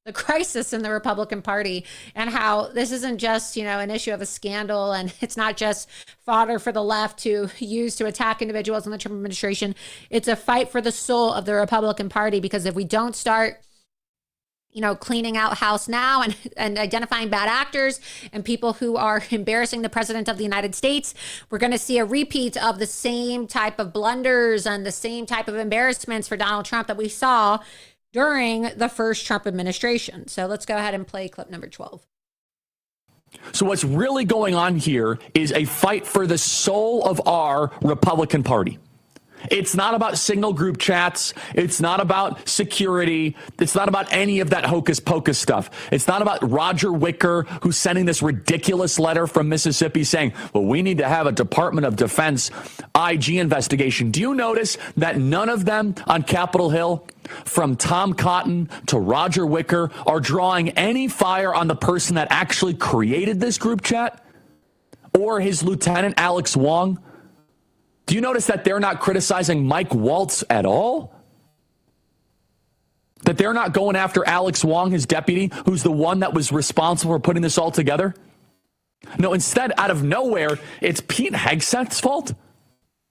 the crisis in the Republican Party, and how this isn't just, an issue of a scandal, and it's not just fodder for the left to use to attack individuals in the Trump administration. It's a fight for the soul of the Republican Party, because if we don't start, cleaning out house now and identifying bad actors and people who are embarrassing the president of the United States, we're going to see a repeat of the same type of blunders and the same type of embarrassments for Donald Trump that we saw during the first Trump administration. So let's go ahead and play clip number 12. So what's really going on here is a fight for the soul of our Republican Party. It's not about Signal group chats. It's not about security. It's not about any of that hocus pocus stuff. It's not about Roger Wicker, who's sending this ridiculous letter from Mississippi saying, well, we need to have a Department of Defense IG investigation. Do you notice that none of them on Capitol Hill, from Tom Cotton to Roger Wicker, are drawing any fire on the person that actually created this group chat or his lieutenant, Alex Wong? Do you notice that they're not criticizing Mike Waltz at all? That they're not going after Alex Wong, his deputy, who's the one that was responsible for putting this all together? No, instead, out of nowhere, it's Pete Hegseth's fault.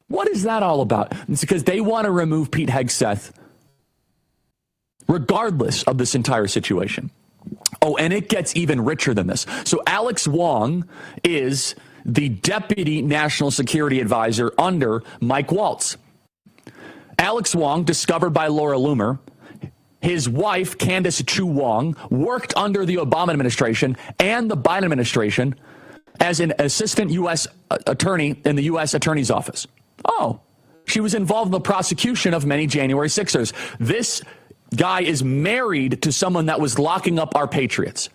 What is that all about? It's because they want to remove Pete Hegseth regardless of this entire situation. Oh, and it gets even richer than this. So Alex Wong is the deputy national security advisor under Mike Waltz. Alex Wong, discovered by Laura Loomer, his wife, Candace Chu Wong, worked under the Obama administration and the Biden administration as an assistant U.S. attorney in the U.S. Attorney's Office. Oh, she was involved in the prosecution of many January 6ers. This guy is married to someone that was locking up our patriots.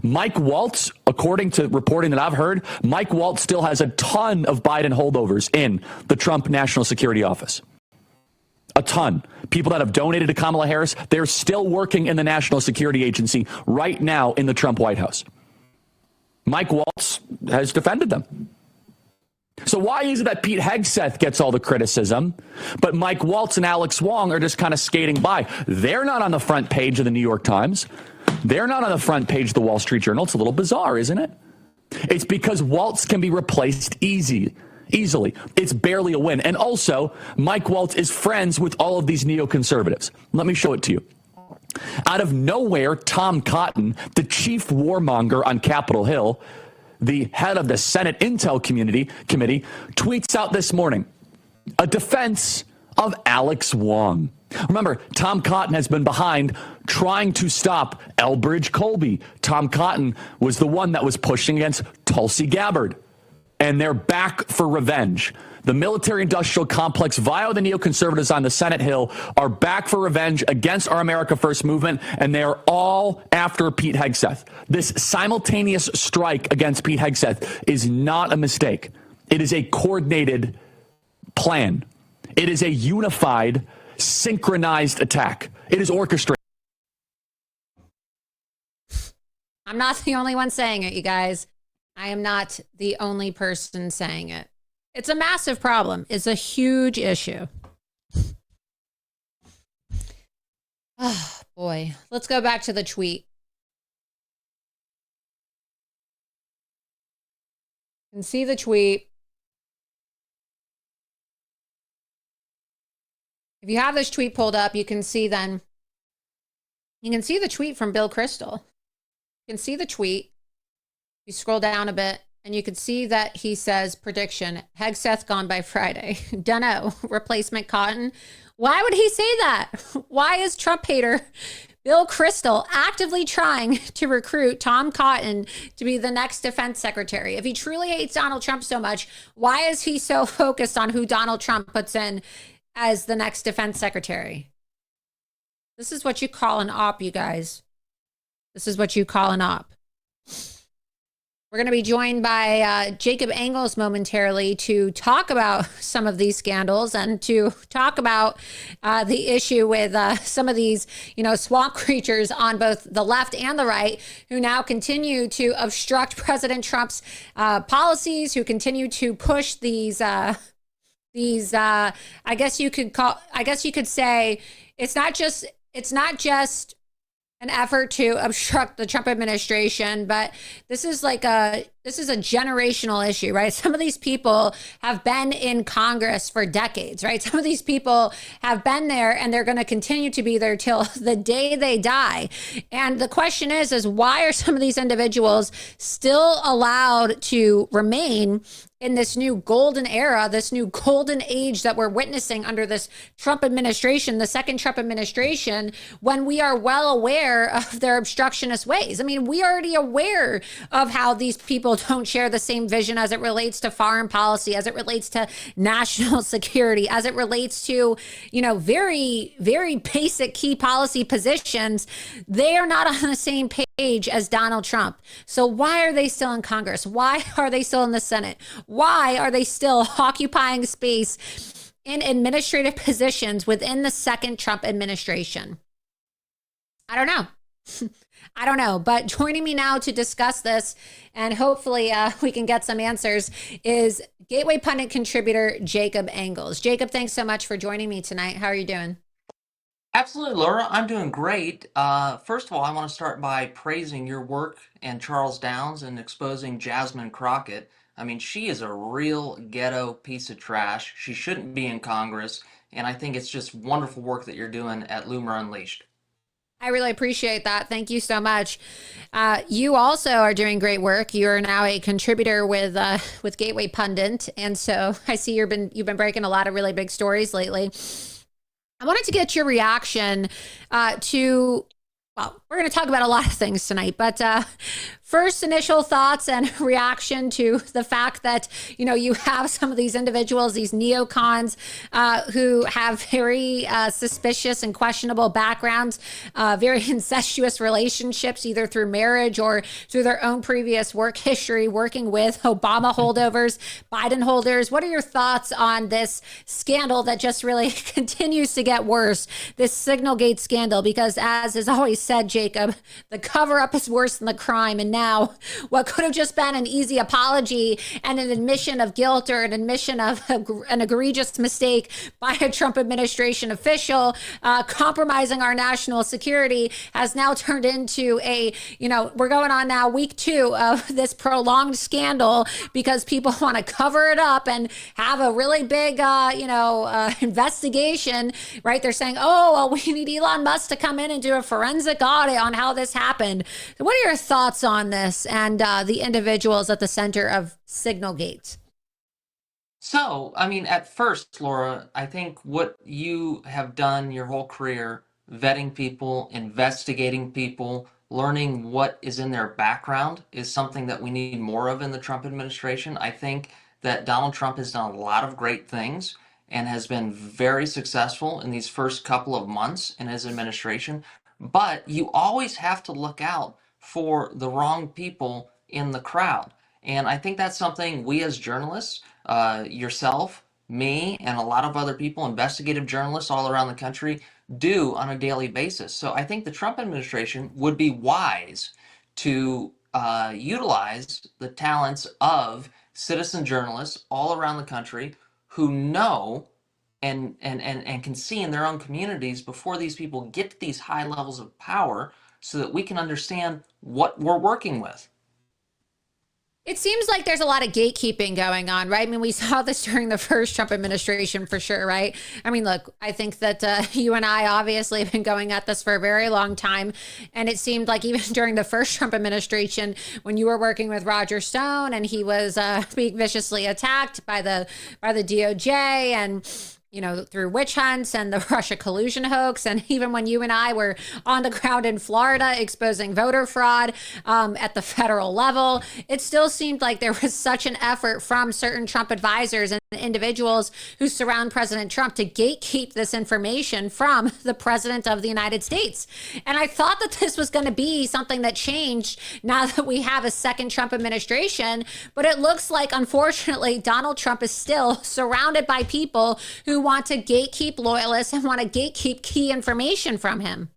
Mike Waltz, according to reporting that I've heard, Mike Waltz still has a ton of Biden holdovers in the Trump National Security Office. A ton. People that have donated to Kamala Harris, they're still working in the National Security Agency right now in the Trump White House. Mike Waltz has defended them. So why is it that Pete Hegseth gets all the criticism, but Mike Waltz and Alex Wong are just kind of skating by? They're not on the front page of the New York Times. They're not on the front page of the Wall Street Journal. It's a little bizarre, isn't it? It's because Waltz can be replaced easily. It's barely a win. And also, Mike Waltz is friends with all of these neoconservatives. Let me show it to you. Out of nowhere, Tom Cotton, the chief warmonger on Capitol Hill, the head of the Senate Intel Committee, tweets out this morning a defense of Alex Wong. Remember, Tom Cotton has been behind trying to stop Elbridge Colby. Tom Cotton was the one that was pushing against Tulsi Gabbard. And they're back for revenge. The military-industrial complex via the neoconservatives on the Senate Hill are back for revenge against our America First movement, and they are all after Pete Hegseth. This simultaneous strike against Pete Hegseth is not a mistake. It is a coordinated plan. It is a unified, synchronized attack. It is orchestrated. I'm not the only one saying it, you guys. I am not the only person saying it. It's a massive problem. It's a huge issue. Oh, boy. Let's go back to the tweet. You can see the tweet. If you have this tweet pulled up, you can see the tweet from Bill Kristol. You can see the tweet. You scroll down a bit and you can see that he says, prediction, Hegseth gone by Friday. Dunno, replacement Cotton. Why would he say that? Why is Trump hater Bill Kristol actively trying to recruit Tom Cotton to be the next defense secretary? If he truly hates Donald Trump so much, why is he so focused on who Donald Trump puts in as the next defense secretary? This is what you call an op, you guys. This is what you call an op. We're going to be joined by Jacob Engels momentarily to talk about some of these scandals and to talk about the issue with some of these, swamp creatures on both the left and the right who now continue to obstruct President Trump's policies, who continue to push these, I guess you could say it's not just an effort to obstruct the Trump administration, but this is a generational issue, right? Some of these people have been in Congress for decades, right? Some of these people have been there and they're going to continue to be there till the day they die. And the question is why are some of these individuals still allowed to remain in this new golden era, this new golden age that we're witnessing under this Trump administration, the second Trump administration, when we are well aware of their obstructionist ways? I mean, we are already aware of how these people don't share the same vision as it relates to foreign policy, as it relates to national security, as it relates to, very, very basic key policy positions. They are not on the same page as Donald Trump. So why are they still in Congress? Why are they still in the Senate? Why are they still occupying space in administrative positions within the second Trump administration? I don't know. I don't know. But joining me now to discuss this, and hopefully we can get some answers, is Gateway Pundit contributor Jacob Engels. Jacob, thanks so much for joining me tonight. How are you doing? Absolutely, Laura. I'm doing great. First of all, I want to start by praising your work and Charles Downs in exposing Jasmine Crockett. I mean, she is a real ghetto piece of trash. She shouldn't be in Congress, and I think it's just wonderful work that you're doing at Loomer Unleashed. I really appreciate that. Thank you so much. You also are doing great work. You are now a contributor with Gateway Pundit, and so I see you've been breaking a lot of really big stories lately. I wanted to get your reaction to, well, we're going to talk about a lot of things tonight, but first initial thoughts and reaction to the fact that, you have some of these individuals, these neocons who have very suspicious and questionable backgrounds, very incestuous relationships, either through marriage or through their own previous work history, working with Obama holdovers, Biden holders. What are your thoughts on this scandal that just really continues to get worse, this Signalgate scandal? Because as is always said, Jacob, the cover up is worse than the crime. And now what could have just been an easy apology and an admission of guilt or an admission of an egregious mistake by a Trump administration official compromising our national security has now turned into we're going on now week 2 of this prolonged scandal because people want to cover it up and have a really big, investigation, right? They're saying, we need Elon Musk to come in and do a forensic audit on how this happened. What are your thoughts on this and the individuals at the center of Signalgate? So, I mean, at first, Laura, I think what you have done your whole career, vetting people, investigating people, learning what is in their background, is something that we need more of in the Trump administration. I think that Donald Trump has done a lot of great things and has been very successful in these first couple of months in his administration. But you always have to look out for the wrong people in the crowd. And I think that's something we as journalists, yourself, me, and a lot of other people, investigative journalists all around the country, do on a daily basis. So I think the Trump administration would be wise to utilize the talents of citizen journalists all around the country who know and can see in their own communities before these people get to these high levels of power so that we can understand what we're working with. It seems like there's a lot of gatekeeping going on, right? I mean, we saw this during the first Trump administration for sure, right? I mean, look, I think that you and I obviously have been going at this for a very long time. And it seemed like even during the first Trump administration, when you were working with Roger Stone and he was being viciously attacked by the DOJ and through witch hunts and the Russia collusion hoax. And even when you and I were on the ground in Florida exposing voter fraud at the federal level, it still seemed like there was such an effort from certain Trump advisors and individuals who surround President Trump to gatekeep this information from the president of the United States. And I thought that this was going to be something that changed now that we have a second Trump administration. But it looks like, unfortunately, Donald Trump is still surrounded by people who want to gatekeep loyalists and want to gatekeep key information from him.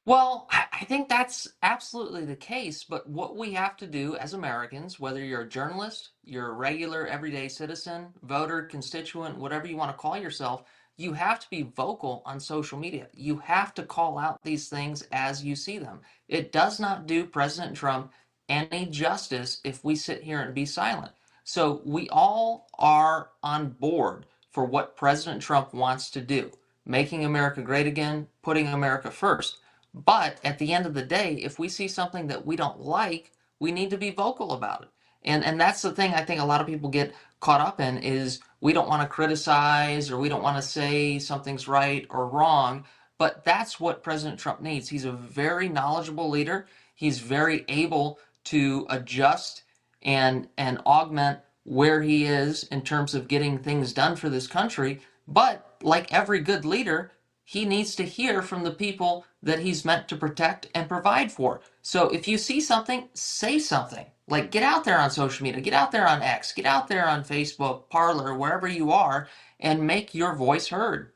Well, I think that's absolutely the case. But what we have to do as Americans, whether you're a journalist, you're a regular everyday citizen, voter, constituent, whatever you want to call yourself, you have to be vocal on social media. You have to call out these things as you see them. It does not do President Trump any justice if we sit here and be silent. So we all are on board for what President Trump wants to do, making America great again, putting America first. But at the end of the day, if we see something that we don't like, we need to be vocal about it. And that's the thing I think a lot of people get caught up in is we don't want to criticize or we don't want to say something's right or wrong. But that's what President Trump needs. He's a very knowledgeable leader. He's very able to adjust and augment where he is in terms of getting things done for this country. But like every good leader, he needs to hear from the people that he's meant to protect and provide for. So if you see something, say something. Like, get out there on social media, get out there on X, get out there on Facebook, Parler, wherever you are, and make your voice heard.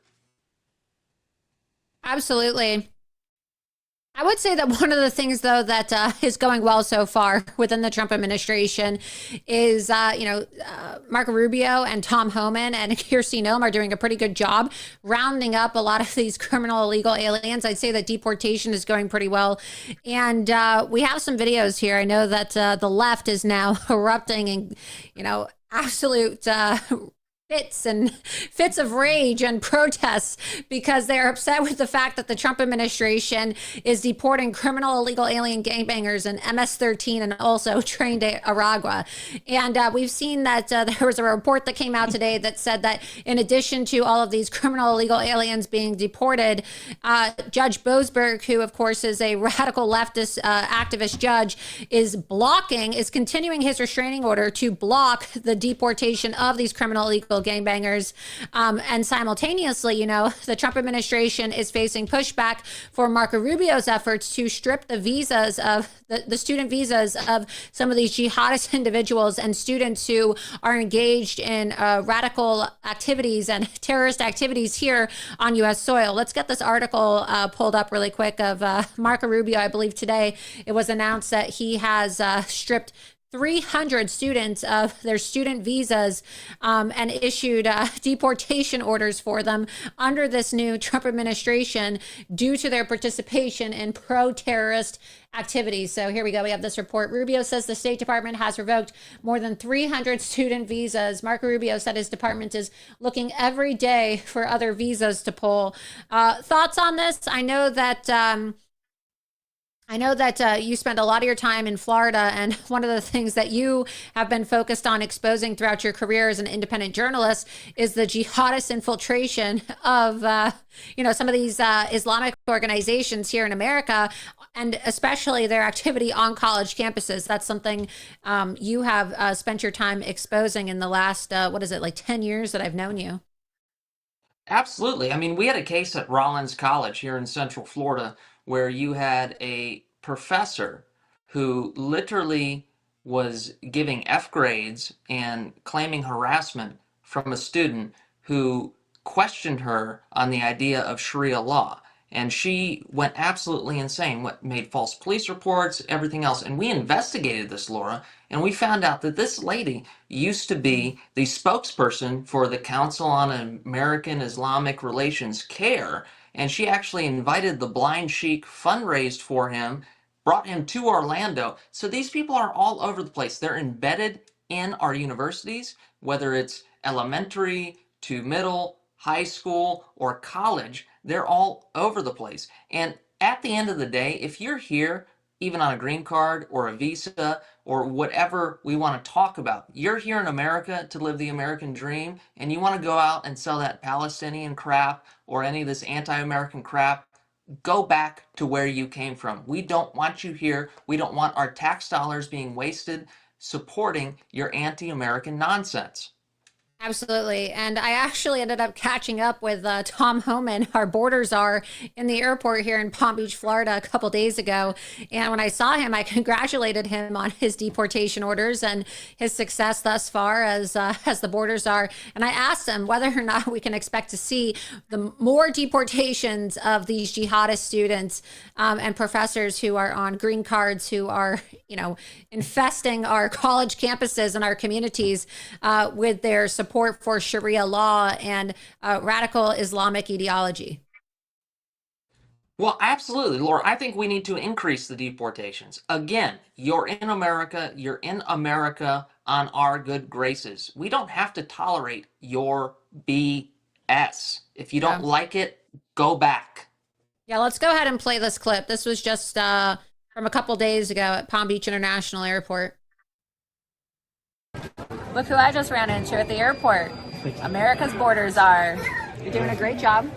Absolutely. I would say that one of the things, though, that is going well so far within the Trump administration is, Marco Rubio and Tom Homan and Kirstine Noem are doing a pretty good job rounding up a lot of these criminal illegal aliens. I'd say that deportation is going pretty well. And we have some videos here. I know that the left is now erupting in, absolute fits of rage and protests because they're upset with the fact that the Trump administration is deporting criminal illegal alien gangbangers in MS-13 and also trained Aragua. And we've seen that there was a report that came out today that said that in addition to all of these criminal illegal aliens being deported, Judge Boasberg, who of course is a radical leftist activist judge, is continuing his restraining order to block the deportation of these criminal illegal gangbangers. And simultaneously, the Trump administration is facing pushback for Marco Rubio's efforts to strip the visas of the student visas of some of these jihadist individuals and students who are engaged in radical activities and terrorist activities here on U.S. soil. Let's get this article pulled up really quick of Marco Rubio. I believe today it was announced that he has stripped 300 students of their student visas and issued deportation orders for them under this new Trump administration due to their participation in pro-terrorist activities. So here we go. We have this report. Rubio says the State Department has revoked more than 300 student visas. Marco Rubio said his department is looking every day for other visas to pull. Thoughts on this? I know that you spend a lot of your time in Florida, and one of the things that you have been focused on exposing throughout your career as an independent journalist is the jihadist infiltration of, some of these Islamic organizations here in America, and especially their activity on college campuses. That's something you have spent your time exposing in the last, 10 years that I've known you. Absolutely. I mean, we had a case at Rollins College here in Central Florida where you had a professor who literally was giving F grades and claiming harassment from a student who questioned her on the idea of Sharia law. and she went absolutely insane. What made false police reports, everything else. And we investigated this, Laura, and we found out that this lady used to be the spokesperson for the Council on American Islamic Relations CARE, and she actually invited the Blind Sheik, fundraised for him, brought him to Orlando. So these people are all over the place. They're embedded in our universities, whether it's elementary to middle, high school, or college. They're all over the place. And at the end of the day, if you're here, even on a green card or a visa or whatever we want to talk about, you're here in America to live the American dream, and you want to go out and sell that Palestinian crap or any of this anti-American crap, go back to where you came from. We don't want you here. We don't want our tax dollars being wasted supporting your anti-American nonsense. Absolutely. And I actually ended up catching up with Tom Homan, our border czar, in the airport here in Palm Beach, Florida, a couple days ago. And when I saw him, I congratulated him on his deportation orders and his success thus far as the border czar. And I asked him whether or not we can expect to see the more deportations of these jihadist students and professors who are on green cards, who are, infesting our college campuses and our communities with their support for Sharia law and radical Islamic ideology. Well, absolutely, Laura. I think we need to increase the deportations. Again, you're in America. You're in America on our good graces. We don't have to tolerate your BS. If you don't like it, go back. Yeah, let's go ahead and play this clip. This was just from a couple days ago at Palm Beach International Airport. Look who I just ran into at the airport. America's border czar. You're doing a great job.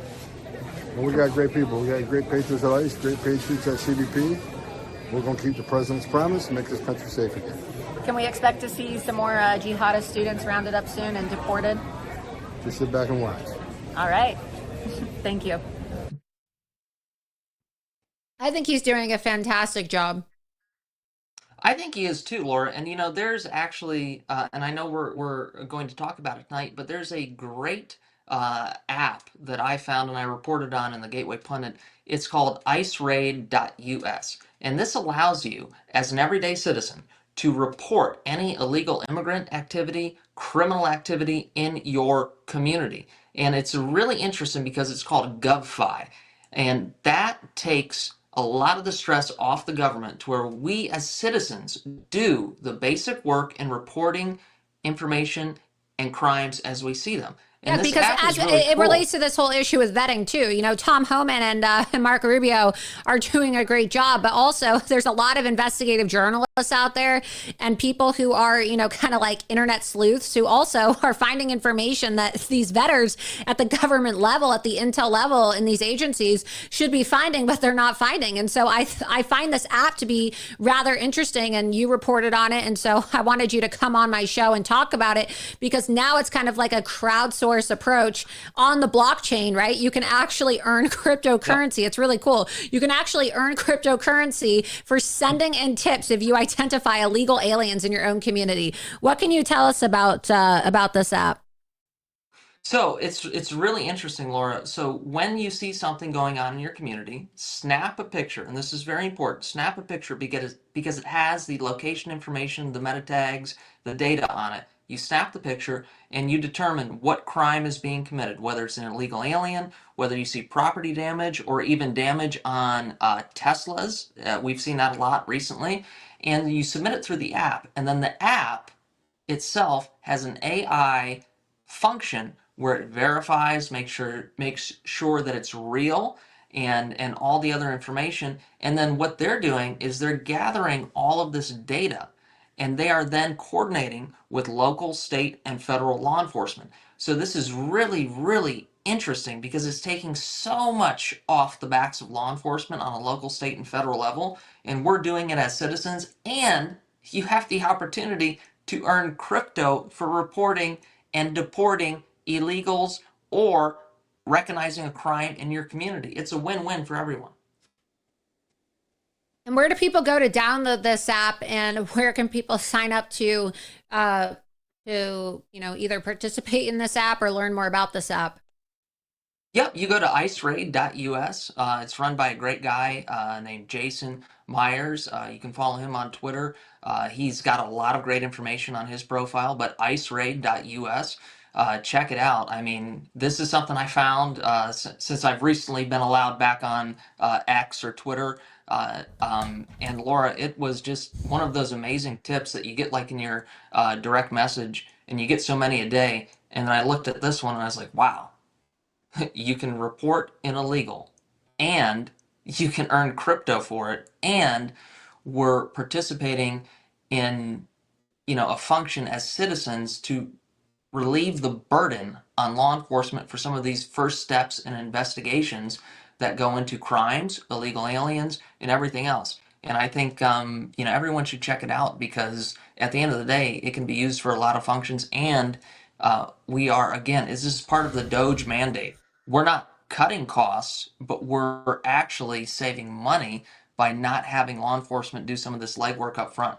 Well, we got great people. We got great patriots at ICE, great patriots at CBP. We're going to keep the president's promise and make this country safe again. Can we expect to see some more jihadist students rounded up soon and deported? Just sit back and watch. All right. Thank you. I think he's doing a fantastic job. I think he is too, Laura. And there's actually, and I know we're going to talk about it tonight, but there's a great app that I found and I reported on in the Gateway Pundit. It's called iceraid.us, and this allows you, as an everyday citizen, to report any illegal immigrant activity, criminal activity in your community. And it's really interesting because it's called GovFi, and that takes a lot of the stress off the government to where we as citizens do the basic work in reporting information and crimes as we see them. And because as it relates to this whole issue with vetting too, Tom Homan and Marco Rubio are doing a great job, but also there's a lot of investigative journalists out there and people who are, kind of like internet sleuths who also are finding information that these vetters at the government level, at the intel level in these agencies should be finding, but they're not finding. And so I find this app to be rather interesting, and you reported on it. And so I wanted you to come on my show and talk about it, because now it's kind of like a crowdsourced approach on the blockchain, right? You can actually earn cryptocurrency. Yep. It's really cool. You can actually earn cryptocurrency for sending in tips if you identify illegal aliens in your own community. What can you tell us about this app? So it's really interesting, Laura. So when you see something going on in your community, snap a picture, and this is very important. Snap a picture because it has the location information, the meta tags, the data on it. You snap the picture and you determine what crime is being committed, whether it's an illegal alien, whether you see property damage, or even damage on Teslas. We've seen that a lot recently. And you submit it through the app, and then the app itself has an AI function where it verifies, makes sure that it's real, and all the other information. And then what they're doing is they're gathering all of this data, and they are then coordinating with local, state, and federal law enforcement. So this is really, really interesting because it's taking so much off the backs of law enforcement on a local, state, and federal level, and we're doing it as citizens, and you have the opportunity to earn crypto for reporting and deporting illegals or recognizing a crime in your community. It's a win-win for everyone. And where do people go to download this app, and where can people sign up to either participate in this app or learn more about this app? Yep, you go to iceraid.us. It's run by a great guy named Jason Myers. You can follow him on Twitter. He's got a lot of great information on his profile, but iceraid.us. Check it out. I mean, this is something I found since I've recently been allowed back on X or Twitter. And Laura, it was just one of those amazing tips that you get like in your direct message, and you get so many a day. And then I looked at this one and I was like, wow. You can report an illegal and you can earn crypto for it, and we're participating in a function as citizens to relieve the burden on law enforcement for some of these first steps in investigations that go into crimes, illegal aliens, and everything else. And I think everyone should check it out, because at the end of the day, it can be used for a lot of functions. And we are, again, this is part of the Doge mandate. We're not cutting costs, but we're actually saving money by not having law enforcement do some of this legwork up front.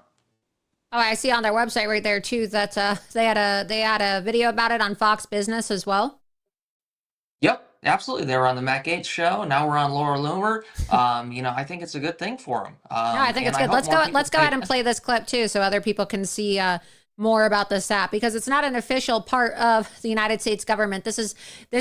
Oh, I see on their website right there too that they had a video about it on Fox Business as well. Yep, absolutely. They were on the Matt Gaetz show. Now we're on Laura Loomer. I think it's a good thing for them. Yeah, I think it's good. Let's go ahead and play this clip too, so other people can see more about this app, because it's not an official part of the United States government. This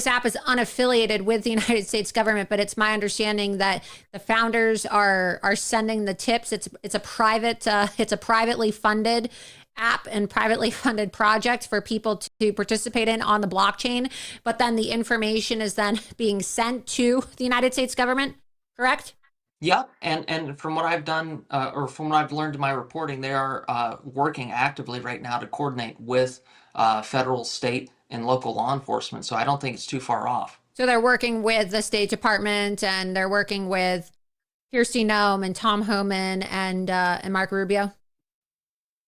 app is unaffiliated with the United States government, but it's my understanding that the founders are sending the tips. It's a privately funded app and privately funded project for people to participate in on the blockchain, but then the information is then being sent to the United States government, correct? Yep, and from what I've done, or from what I've learned in my reporting, they are working actively right now to coordinate with federal, state, and local law enforcement. So I don't think it's too far off. So they're working with the State Department, and they're working with Kirsty Noem and Tom Homan and Mark Rubio.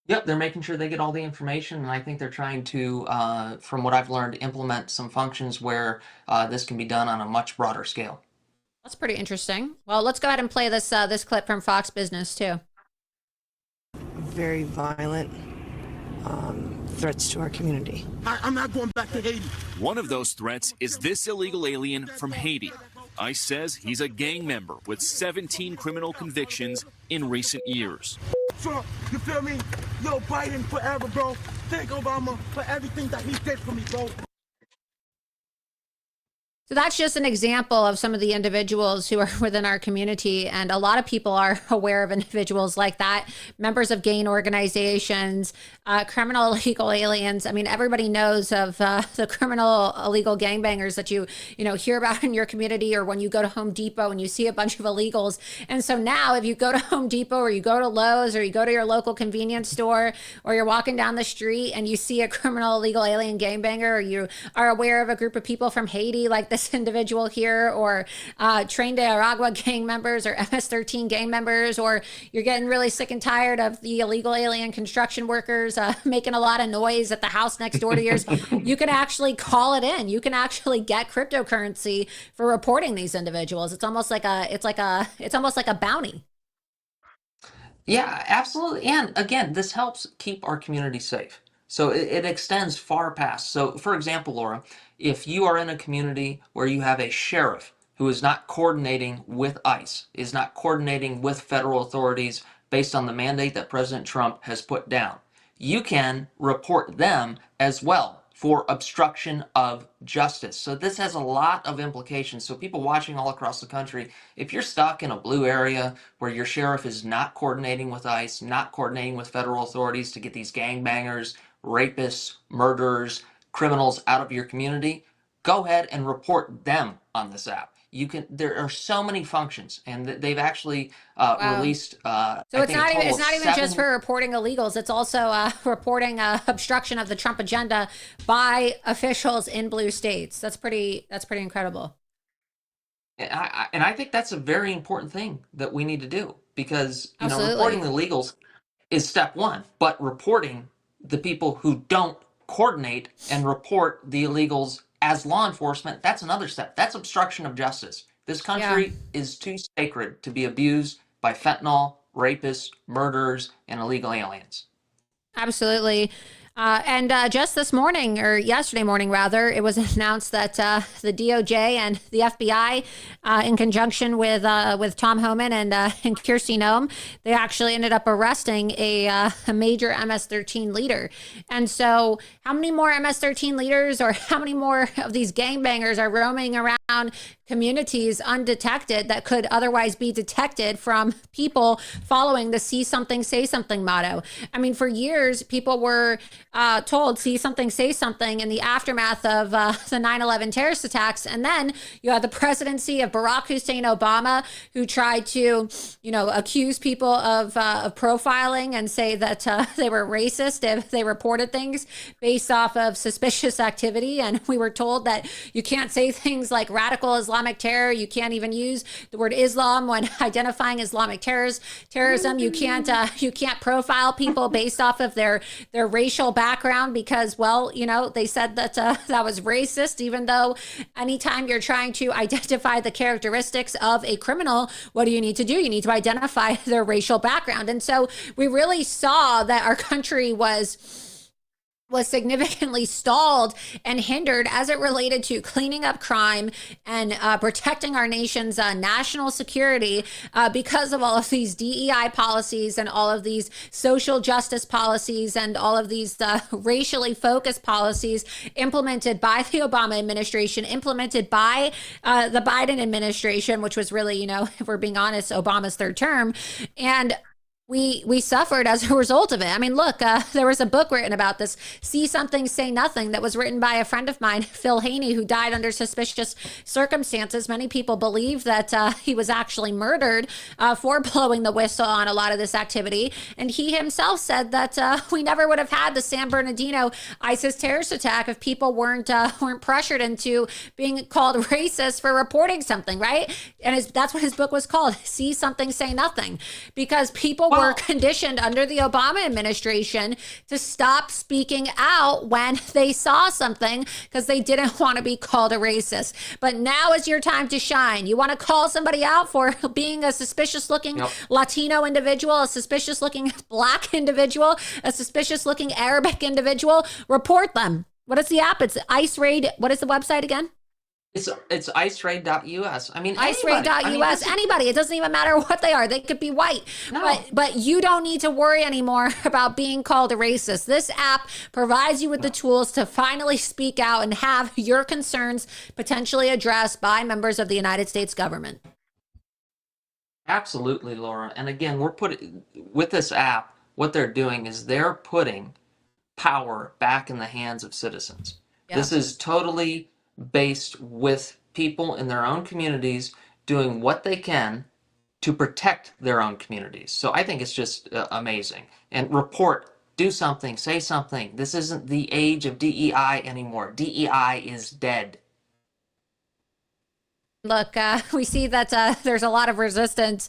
Yep, they're making sure they get all the information, and I think they're trying to, from what I've learned, implement some functions where this can be done on a much broader scale. That's pretty interesting. Well, let's go ahead and play this clip from Fox Business too. Very violent threats to our community. I'm not going back to Haiti. One of those threats is this illegal alien from Haiti. ICE says he's a gang member with 17 criminal convictions in recent years. Trump, you feel me? Yo, Biden forever, bro. Thank Obama for everything that he did for me, bro. So that's just an example of some of the individuals who are within our community. And a lot of people are aware of individuals like that, members of gang organizations, criminal illegal aliens. I mean, everybody knows of the criminal illegal gangbangers that you hear about in your community, or when you go to Home Depot and you see a bunch of illegals. And so now if you go to Home Depot, or you go to Lowe's, or you go to your local convenience store, or you're walking down the street and you see a criminal illegal alien gangbanger, or you are aware of a group of people from Haiti like this individual here, or Train de Aragua gang members, or MS-13 gang members, or you're getting really sick and tired of the illegal alien construction workers making a lot of noise at the house next door to yours, you can actually call it in. You can actually get cryptocurrency for reporting these individuals. It's almost like a bounty. Yeah, absolutely. And again, this helps keep our community safe. So it extends far past. So, for example, Laura, if you are in a community where you have a sheriff who is not coordinating with ICE, is not coordinating with federal authorities based on the mandate that President Trump has put down, you can report them as well for obstruction of justice. So this has a lot of implications. So people watching all across the country, if you're stuck in a blue area where your sheriff is not coordinating with ICE, not coordinating with federal authorities to get these gangbangers, rapists, murderers, criminals out of your community, go ahead and report them on this app. There are so many functions, and they've actually released. So it's not even just for reporting illegals. It's also reporting obstruction of the Trump agenda by officials in blue states. That's pretty incredible. And I think that's a very important thing that we need to do, because Absolutely. Reporting the illegals is step one, but reporting the people who don't coordinate and report the illegals as law enforcement, that's another step. That's obstruction of justice. This country is too sacred to be abused by fentanyl, rapists, murderers, and illegal aliens. Absolutely. And just this morning, or yesterday morning rather, it was announced that the DOJ and the FBI, in conjunction with Tom Homan and Kirsty Noem, they actually ended up arresting a major MS-13 leader. And so how many more MS-13 leaders or how many more of these gangbangers are roaming around communities undetected that could otherwise be detected from people following the see something, say something motto? I mean, for years, people were told, see something, say something in the aftermath of the 9/11 terrorist attacks. And then you had the presidency of Barack Hussein Obama, who tried to, accuse people of profiling and say that they were racist if they reported things based off of suspicious activity. And we were told that you can't say things like radical Islamic terror. You can't even use the word Islam when identifying Islamic terrorism. You can't profile people based off of their racial background because, well, they said that that was racist, even though anytime you're trying to identify the characteristics of a criminal, what do you need to do? You need to identify their racial background. And so we really saw that our country was significantly stalled and hindered as it related to cleaning up crime and protecting our nation's national security because of all of these DEI policies and all of these social justice policies and all of these racially focused policies implemented by the Obama administration, implemented by the Biden administration, which was really, if we're being honest, Obama's third term. And we suffered as a result of it. I mean, look, there was a book written about this, See Something, Say Nothing, that was written by a friend of mine, Phil Haney, who died under suspicious circumstances. Many people believe that he was actually murdered for blowing the whistle on a lot of this activity. And he himself said that we never would have had the San Bernardino ISIS terrorist attack if people weren't pressured into being called racist for reporting something, right? And that's what his book was called, See Something, Say Nothing, because people were conditioned under the Obama administration to stop speaking out when they saw something because they didn't want to be called a racist. But now is your time to shine. You want to call somebody out for being a suspicious looking Latino individual, a suspicious looking Black individual, a suspicious looking Arabic individual, report them. What is the app? It's ICE Raid. What is the website again? It's iceraid.us. I mean, iceraid.us. Anybody. It doesn't even matter what they are. They could be white. No. But you don't need to worry anymore about being called a racist. This app provides you with the tools to finally speak out and have your concerns potentially addressed by members of the United States government. Absolutely, Laura. And again, with this app, what they're doing is they're putting power back in the hands of citizens. Yeah. This is totally based with people in their own communities doing what they can to protect their own communities. So I think it's just amazing. And report, do something, say something. This isn't the age of DEI anymore. DEI is dead. Look, we see that there's a lot of resistance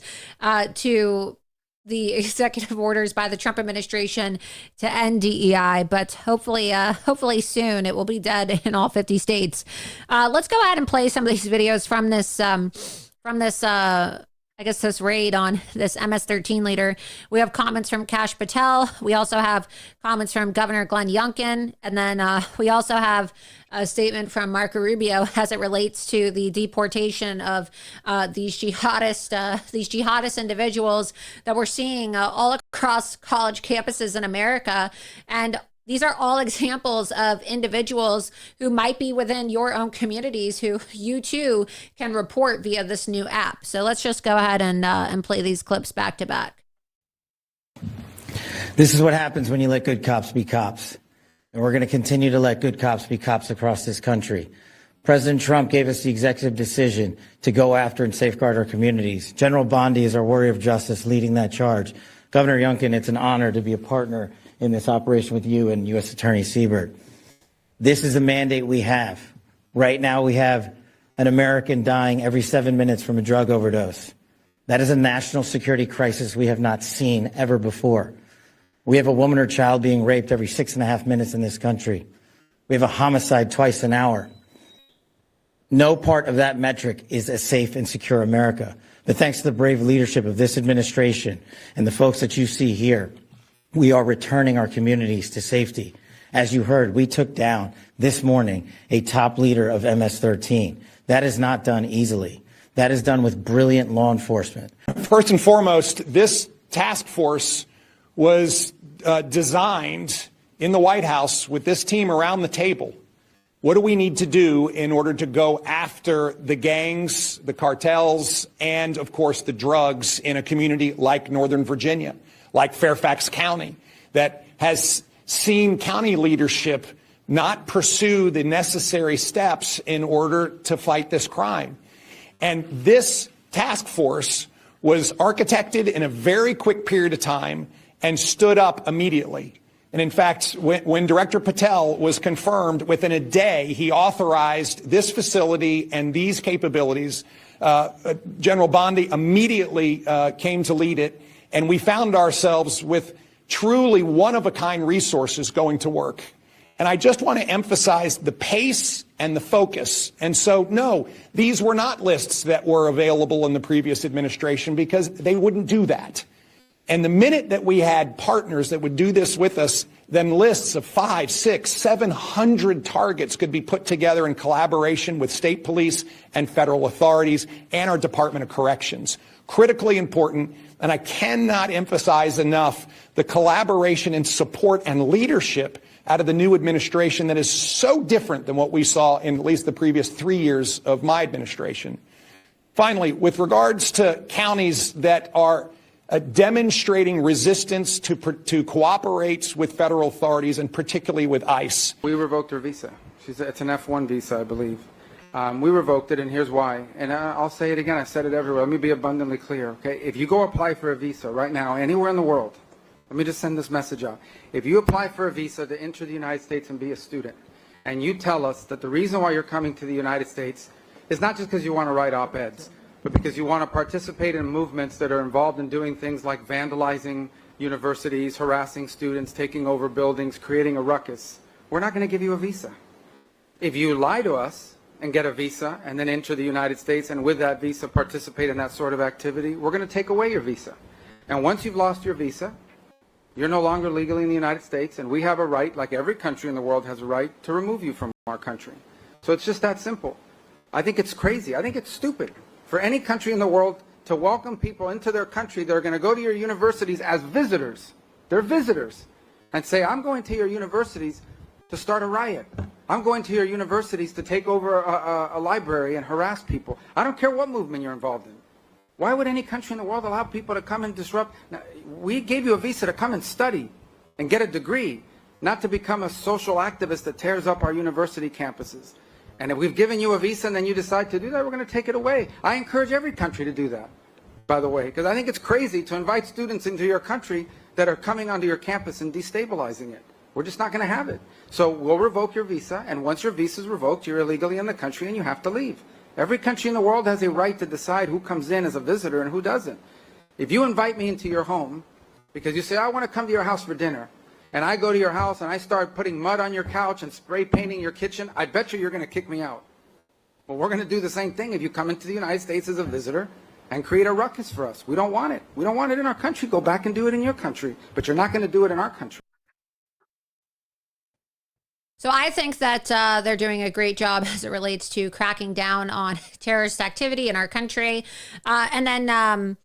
to the executive orders by the Trump administration to end DEI, but hopefully soon it will be dead in all 50 states. Let's go ahead and play some of these videos from this this raid on this MS-13 leader. We have comments from Kash Patel. We also have comments from Governor Glenn Youngkin. And then we also have a statement from Marco Rubio as it relates to the deportation of these jihadist individuals that we're seeing all across college campuses in America. And these are all examples of individuals who might be within your own communities who you too can report via this new app. So let's just go ahead and play these clips back to back. This is what happens when you let good cops be cops. And we're going to continue to let good cops be cops across this country. President Trump gave us the executive decision to go after and safeguard our communities. General Bondi is our warrior of justice leading that charge. Governor Youngkin, it's an honor to be a partner in this operation with you and U.S. Attorney Siebert. This is the mandate we have. Right now we have an American dying every 7 minutes from a drug overdose. That is a national security crisis we have not seen ever before. We have a woman or child being raped every 6.5 minutes in this country. We have a homicide twice an hour. No part of that metric is a safe and secure America. But thanks to the brave leadership of this administration and the folks that you see here, we are returning our communities to safety. As you heard, we took down this morning a top leader of MS-13. That is not done easily. That is done with brilliant law enforcement. First and foremost, this task force was designed in the White House with this team around the table. What do we need to do in order to go after the gangs, the cartels, and, of course, the drugs in a community like Northern Virginia, like Fairfax County, that has seen county leadership not pursue the necessary steps in order to fight this crime? And this task force was architected in a very quick period of time and stood up immediately. And in fact, when Director Patel was confirmed, within a day, he authorized this facility and these capabilities. General Bondi immediately came to lead it, and we found ourselves with truly one-of-a-kind resources going to work. And I just want to emphasize the pace and the focus. And so, no, these were not lists that were available in the previous administration because they wouldn't do that. And the minute that we had partners that would do this with us, then lists of 500, 600, 700 targets could be put together in collaboration with state police and federal authorities and our Department of Corrections. Critically important, and I cannot emphasize enough the collaboration and support and leadership out of the new administration that is so different than what we saw in at least the previous 3 years of my administration. Finally, with regards to counties that are demonstrating resistance to cooperate with federal authorities and particularly with ICE. We revoked her visa. It's an F1 visa, I believe. We revoked it, and here's why. And I'll say it again. I said it everywhere. Let me be abundantly clear, okay? If you go apply for a visa right now, anywhere in the world, let me just send this message out. If you apply for a visa to enter the United States and be a student, and you tell us that the reason why you're coming to the United States is not just because you want to write op-eds, but because you want to participate in movements that are involved in doing things like vandalizing universities, harassing students, taking over buildings, creating a ruckus, we're not going to give you a visa. If you lie to us and get a visa and then enter the United States and with that visa participate in that sort of activity, we're going to take away your visa. And once you've lost your visa, you're no longer legally in the United States, and we have a right, like every country in the world has a right, to remove you from our country. So it's just that simple. I think it's crazy. I think it's stupid for any country in the world to welcome people into their country that are going to go to your universities as visitors. They're visitors. And say, I'm going to your universities to start a riot. I'm going to your universities to take over a library and harass people. I don't care what movement you're involved in. Why would any country in the world allow people to come and disrupt? Now, we gave you a visa to come and study and get a degree, not to become a social activist that tears up our university campuses. And if we've given you a visa and then you decide to do that, we're going to take it away. I encourage every country to do that, by the way, because I think it's crazy to invite students into your country that are coming onto your campus and destabilizing it. We're just not going to have it. So we'll revoke your visa, and once your visa is revoked, you're illegally in the country and you have to leave. Every country in the world has a right to decide who comes in as a visitor and who doesn't. If you invite me into your home because you say, I want to come to your house for dinner, and I go to your house and I start putting mud on your couch and spray painting your kitchen, I bet you're going to kick me out. Well, we're going to do the same thing if you come into the United States as a visitor and create a ruckus for us. We don't want it. We don't want it in our country. Go back and do it in your country. But you're not going to do it in our country. So I think that they're doing a great job as it relates to cracking down on terrorist activity in our country. And then,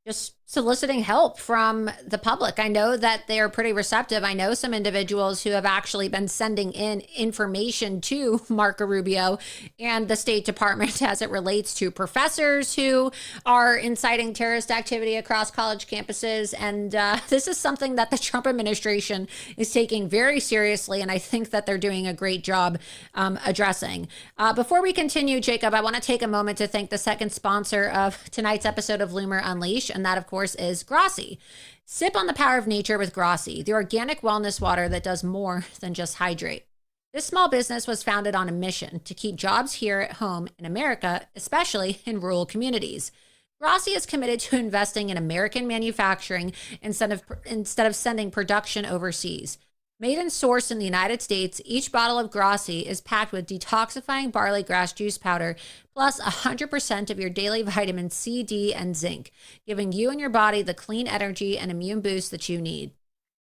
just soliciting help from the public. I know that they are pretty receptive. I know some individuals who have actually been sending in information to Marco Rubio and the State Department as it relates to professors who are inciting terrorist activity across college campuses. And this is something that the Trump administration is taking very seriously, and I think that they're doing a great job addressing. Before we continue, Jacob, I want to take a moment to thank the second sponsor of tonight's episode of Loomer Unleashed, and that, of course, is Grossi. Sip on the power of nature with Grossi, the organic wellness water that does more than just hydrate. This small business was founded on a mission to keep jobs here at home in America, especially in rural communities. Grossi is committed to investing in American manufacturing instead of sending production overseas. Made and sourced in the United States, each bottle of Grossi is packed with detoxifying barley grass juice powder, plus 100% of your daily vitamins C, D, and zinc, giving you and your body the clean energy and immune boost that you need.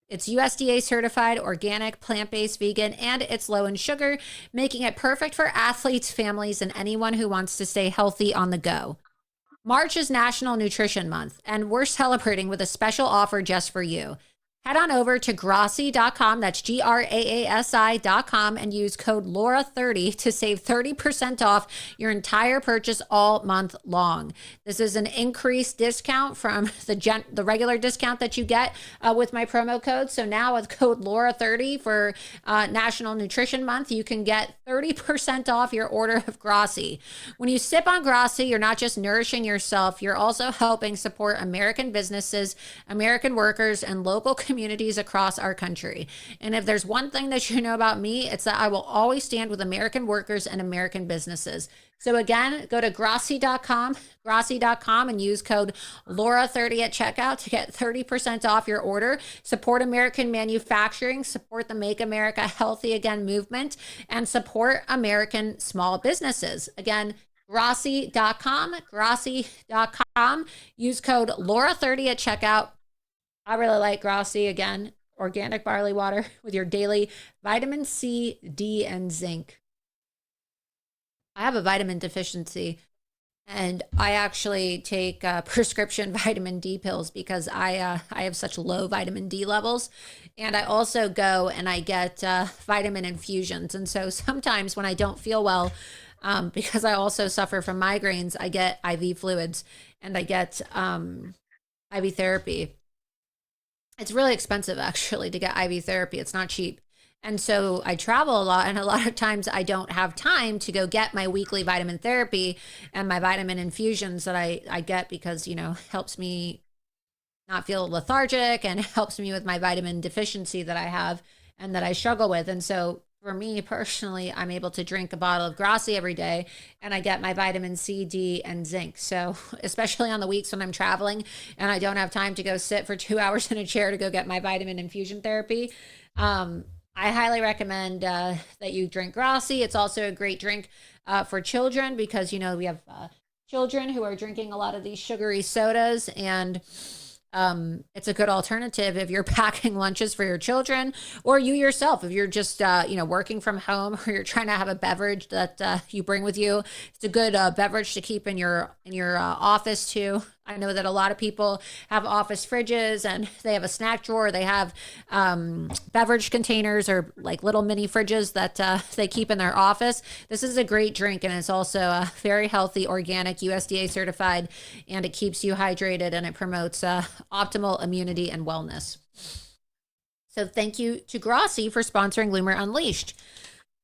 It's USDA certified, organic, plant-based, vegan, and it's low in sugar, making it perfect for athletes, families, and anyone who wants to stay healthy on the go. March is National Nutrition Month, and we're celebrating with a special offer just for you. Head on over to Grassi.com, that's GRAASI.com, and use code Laura30 to save 30% off your entire purchase all month long. This is an increased discount from the regular discount that you get with my promo code. So now with code Laura30 for National Nutrition Month, you can get 30% off your order of Grassi. When you sip on Grassi, you're not just nourishing yourself, you're also helping support American businesses, American workers, and local communities across our country. And if there's one thing that you know about me, it's that I will always stand with American workers and American businesses. So again, go to Grassi.com, and use code Laura30 at checkout to get 30% off your order. Support American manufacturing, support the Make America Healthy Again movement, and support American small businesses. Again, Grassi.com, use code Laura30 at checkout. I really like Grassi, again, organic barley water with your daily vitamin C, D, and zinc. I have a vitamin deficiency, and I actually take prescription vitamin D pills because I have such low vitamin D levels. And I also go and I get vitamin infusions. And so sometimes when I don't feel well, because I also suffer from migraines, I get IV fluids and I get IV therapy. It's really expensive, actually, to get IV therapy. It's not cheap. And so I travel a lot, and a lot of times I don't have time to go get my weekly vitamin therapy and my vitamin infusions that I get because, helps me not feel lethargic and helps me with my vitamin deficiency that I have and that I struggle with. And so for me personally, I'm able to drink a bottle of Grassi every day, and I get my vitamin C, D, and zinc. So especially on the weeks when I'm traveling and I don't have time to go sit for 2 hours in a chair to go get my vitamin infusion therapy, I highly recommend that you drink Grassi. It's also a great drink for children because, we have children who are drinking a lot of these sugary sodas, and it's a good alternative if you're packing lunches for your children or you yourself, if you're just, working from home or you're trying to have a beverage that you bring with you. It's a good beverage to keep in your office too. I know that a lot of people have office fridges and they have a snack drawer. They have beverage containers or like little mini fridges that they keep in their office. This is a great drink, and it's also very healthy, organic, USDA certified, and it keeps you hydrated and it promotes optimal immunity and wellness. So thank you to Grassi for sponsoring Loomer Unleashed.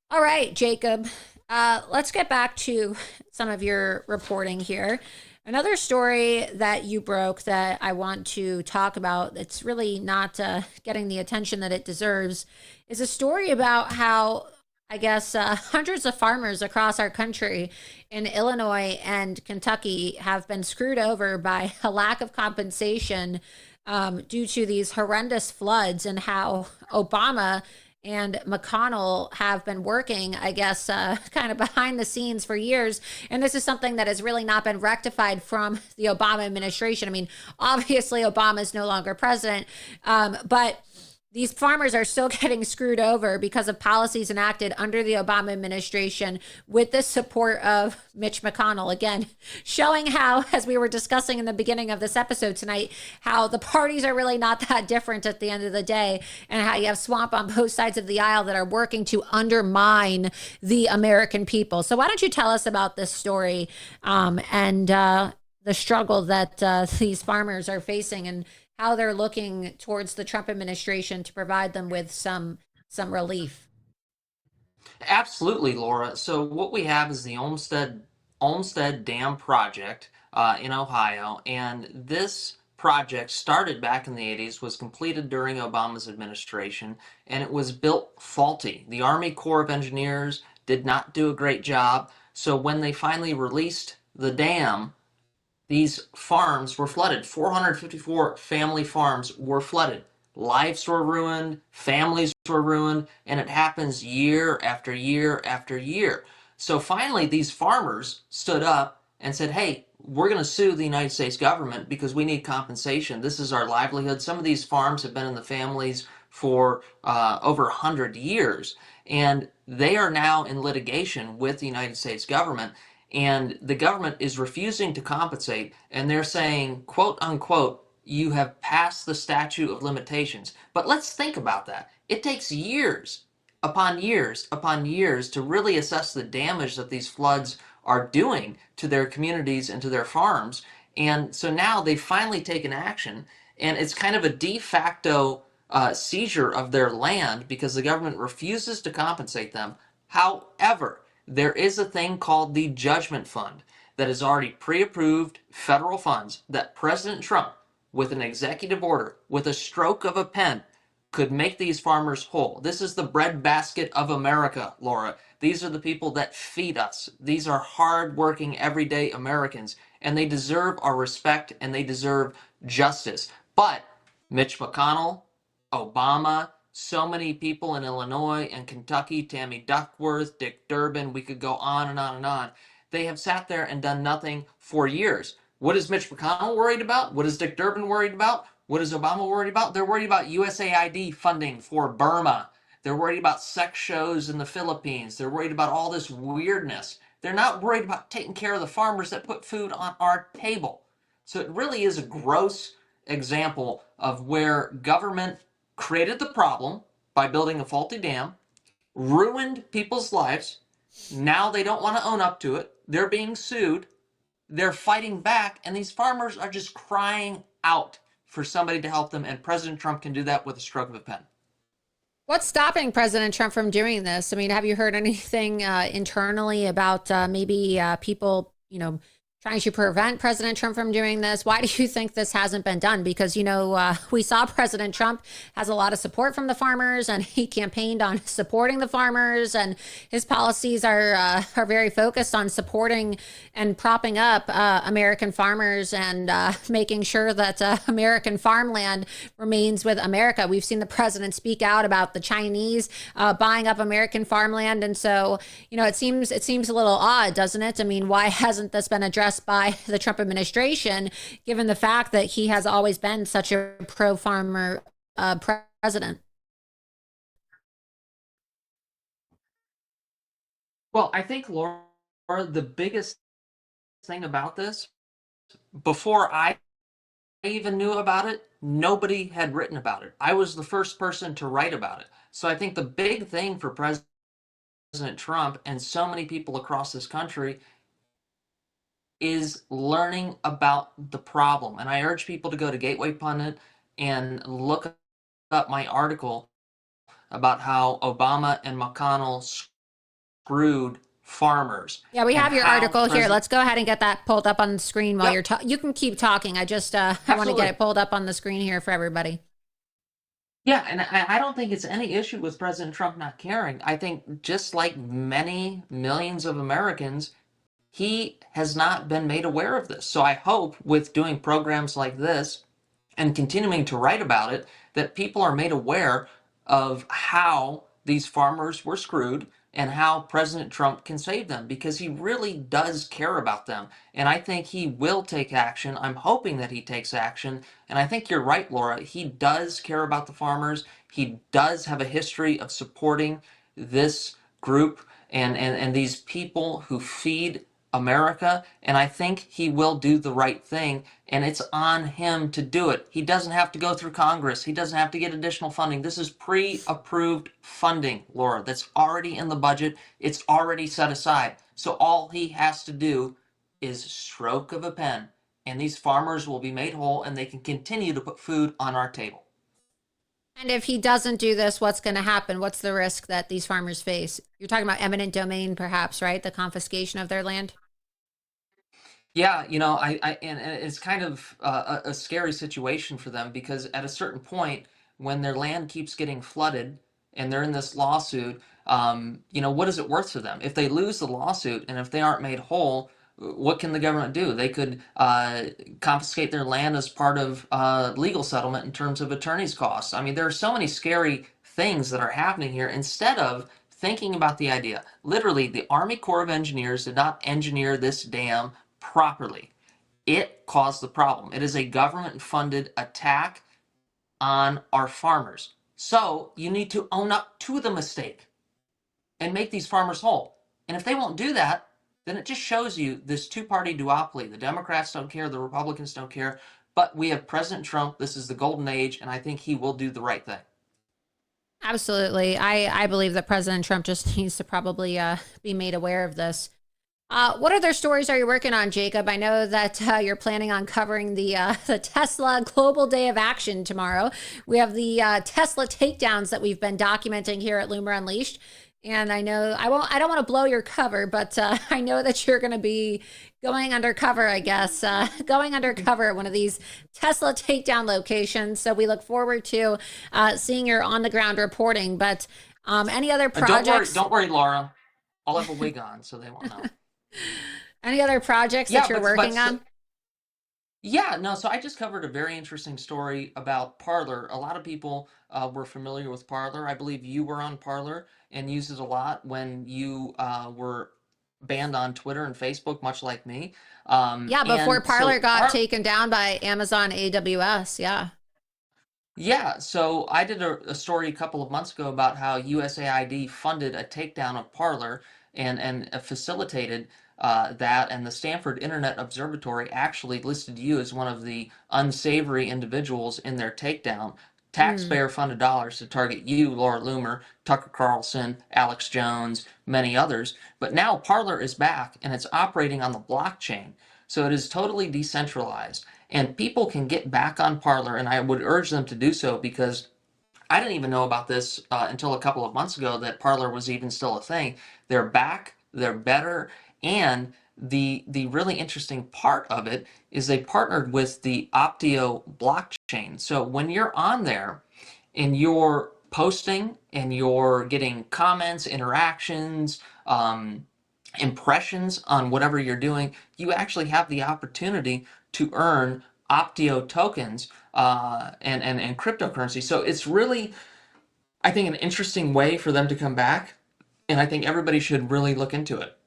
All right, Jacob, let's get back to some of your reporting here. Another story that you broke that I want to talk about that's really not getting the attention that it deserves is a story about how, I guess, hundreds of farmers across our country in Illinois and Kentucky have been screwed over by a lack of compensation due to these horrendous floods, and how Obama and McConnell have been working, I guess, kind of behind the scenes for years. And this is something that has really not been rectified from the Obama administration. I mean, obviously, Obama is no longer president, but these farmers are still getting screwed over because of policies enacted under the Obama administration with the support of Mitch McConnell. Again, showing how, as we were discussing in the beginning of this episode tonight, how the parties are really not that different at the end of the day, and how you have swamp on both sides of the aisle that are working to undermine the American people. So why don't you tell us about this story and the struggle that these farmers are facing, and how they're looking towards the Trump administration to provide them with some relief. Absolutely, Laura. So what we have is the Olmsted Dam project in Ohio, and this project started back in the 80s, was completed during Obama's administration, and it was built faulty. The Army Corps of Engineers did not do a great job, so when they finally released the dam, these farms were flooded. 454 family farms were flooded. Lives were ruined, families were ruined, and it happens year after year after year. So finally, these farmers stood up and said, hey, we're going to sue the United States government because we need compensation. This is our livelihood. Some of these farms have been in the families for over 100 years, and they are now in litigation with the United States government, and the government is refusing to compensate, and they're saying, quote unquote, you have passed the statute of limitations. But let's think about that. It takes years upon years upon years to really assess the damage that these floods are doing to their communities and to their farms. And so now they've finally taken action, and it's kind of a de facto seizure of their land because the government refuses to compensate them. However, there is a thing called the Judgment Fund that is already pre-approved federal funds that President Trump, with an executive order, with a stroke of a pen, could make these farmers whole. This is the breadbasket of America, Laura. These are the people that feed us. These are hard-working, everyday Americans, and they deserve our respect and they deserve justice. But Mitch McConnell, Obama, so many people in Illinois and Kentucky, Tammy Duckworth, Dick Durbin, we could go on and on and on. They have sat there and done nothing for years. What is Mitch McConnell worried about? What is Dick Durbin worried about? What is Obama worried about? They're worried about USAID funding for Burma. They're worried about sex shows in the Philippines. They're worried about all this weirdness. They're not worried about taking care of the farmers that put food on our table. So it really is a gross example of where government created the problem by building a faulty dam, ruined people's lives. Now they don't want to own up to it. They're being sued. They're fighting back, and these farmers are just crying out for somebody to help them, and President Trump can do that with a stroke of a pen. What's stopping President Trump from doing this? I mean, have you heard anything internally about maybe people, trying to prevent President Trump from doing this? Why do you think this hasn't been done? Because, we saw President Trump has a lot of support from the farmers, and he campaigned on supporting the farmers, and his policies are very focused on supporting and propping up American farmers and making sure that American farmland remains with America. We've seen the president speak out about the Chinese buying up American farmland. And so, it seems a little odd, doesn't it? I mean, why hasn't this been addressed by the Trump administration, given the fact that he has always been such a pro-farmer president? Well, I think, Laura, the biggest thing about this, before I even knew about it, nobody had written about it. I was the first person to write about it. So I think the big thing for President Trump and so many people across this country is learning about the problem. And I urge people to go to Gateway Pundit and look up my article about how Obama and McConnell screwed farmers. Yeah, we have your article here. Let's go ahead and get that pulled up on the screen while you're talking. You can keep talking. I just I want to get it pulled up on the screen here for everybody. Yeah, and I don't think it's any issue with President Trump not caring. I think just like many millions of Americans, he has not been made aware of this. So I hope with doing programs like this and continuing to write about it, that people are made aware of how these farmers were screwed and how President Trump can save them, because he really does care about them. And I think he will take action. I'm hoping that he takes action. And I think you're right, Laura. He does care about the farmers. He does have a history of supporting this group and these people who feed America, and I think he will do the right thing, and it's on him to do it. He doesn't have to go through Congress. He doesn't have to get additional funding. This is pre-approved funding, Laura, that's already in the budget. It's already set aside. So all he has to do is stroke of a pen, and these farmers will be made whole, and they can continue to put food on our table. And if he doesn't do this, what's going to happen? What's the risk that these farmers face? You're talking about eminent domain, perhaps, right? The confiscation of their land? Yeah, and it's kind of a scary situation for them, because at a certain point, when their land keeps getting flooded and they're in this lawsuit, what is it worth to them? If they lose the lawsuit and if they aren't made whole, what can the government do? They could confiscate their land as part of legal settlement in terms of attorney's costs. I mean, there are so many scary things that are happening here instead of thinking about the idea. Literally, the Army Corps of Engineers did not engineer this dam properly. It caused the problem. It is a government-funded attack on our farmers. So you need to own up to the mistake and make these farmers whole. And if they won't do that, then it just shows you this two-party duopoly. The Democrats don't care, the Republicans don't care, but we have President Trump. This is the golden age, and I think he will do the right thing. Absolutely. I believe that President Trump just needs to probably be made aware of this. What other stories are you working on, Jacob? I know that you're planning on covering the Tesla Global Day of Action tomorrow. We have the Tesla takedowns that we've been documenting here at Loomer Unleashed. And I know I don't want to blow your cover, but I know that you're going to be going undercover, I guess, going undercover at one of these Tesla takedown locations. So we look forward to seeing your on the ground reporting. But any other projects? Don't worry, Laura. I'll have a wig on, so they won't know. Any other projects that you're working on? Yeah, no, so I just covered a very interesting story about Parler. A lot of people were familiar with Parler. I believe you were on Parler and used it a lot when you were banned on Twitter and Facebook, much like me. Yeah, before Parler got taken down by Amazon AWS, yeah. Yeah, so I did a story a couple of months ago about how USAID funded a takedown of Parler and facilitated that, and the Stanford Internet Observatory actually listed you as one of the unsavory individuals in their takedown. Taxpayer-funded dollars to target you, Laura Loomer, Tucker Carlson, Alex Jones, many others. But now Parler is back, and it's operating on the blockchain. So it is totally decentralized. And people can get back on Parler, and I would urge them to do so because I didn't even know about this until a couple of months ago that Parler was even still a thing. They're back, they're better, and the really interesting part of it is they partnered with the Optio blockchain. So when you're on there and you're posting and you're getting comments, interactions, impressions on whatever you're doing, you actually have the opportunity to earn Optio tokens and cryptocurrency. So it's really, I think, an interesting way for them to come back, and I think everybody should really look into it.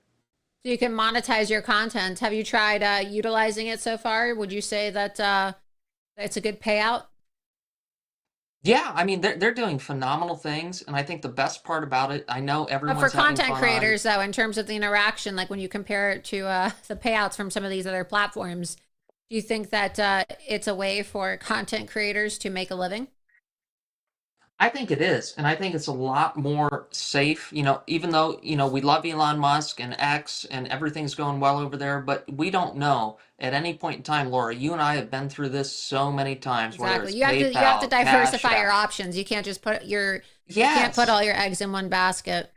So you can monetize your content. Have you tried utilizing it so far? Would you say that it's a good payout? Yeah, I mean, they're doing phenomenal things, and I think the best part about it, I know everyone's But for having content fun creators, though, in terms of the interaction, like when you compare it to the payouts from some of these other platforms, do you think that it's a way for content creators to make a living? I think it is, and I think it's a lot more safe. You know, even though, you know, we love Elon Musk and X and everything's going well over there, but we don't know at any point in time, Laura. You and I have been through this so many times. Whether Exactly. it's You have to PayPal, diversify Cash your App. options. You can't just put you can't Yes. put all your eggs in one basket.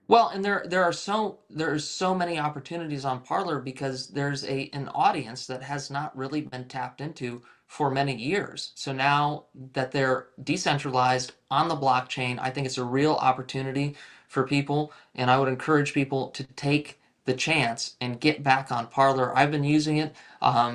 Well, and there's so many opportunities on Parler because there's an audience that has not really been tapped into for many years. So now that they're decentralized on the blockchain, I think it's a real opportunity for people, and I would encourage people to take the chance and get back on Parler. I've been using it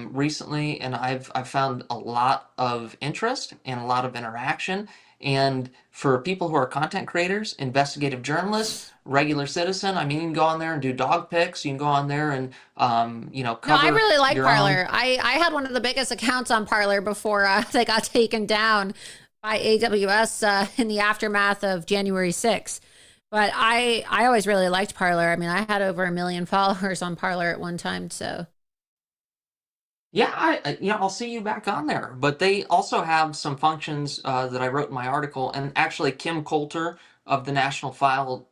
recently, and I've found a lot of interest and a lot of interaction. And for people who are content creators, investigative journalists, regular citizen, I mean, you can go on there and do dog pics. You can go on there and cover. No, I really like your Parler. own- I had one of the biggest accounts on Parler before they got taken down by AWS in the aftermath of January 6th. But I always really liked Parler. I mean, I had over 1 million followers on Parler at one time. So Yeah, I'll see you back on there. But they also have some functions that I wrote in my article, and actually Kim Coulter of the National File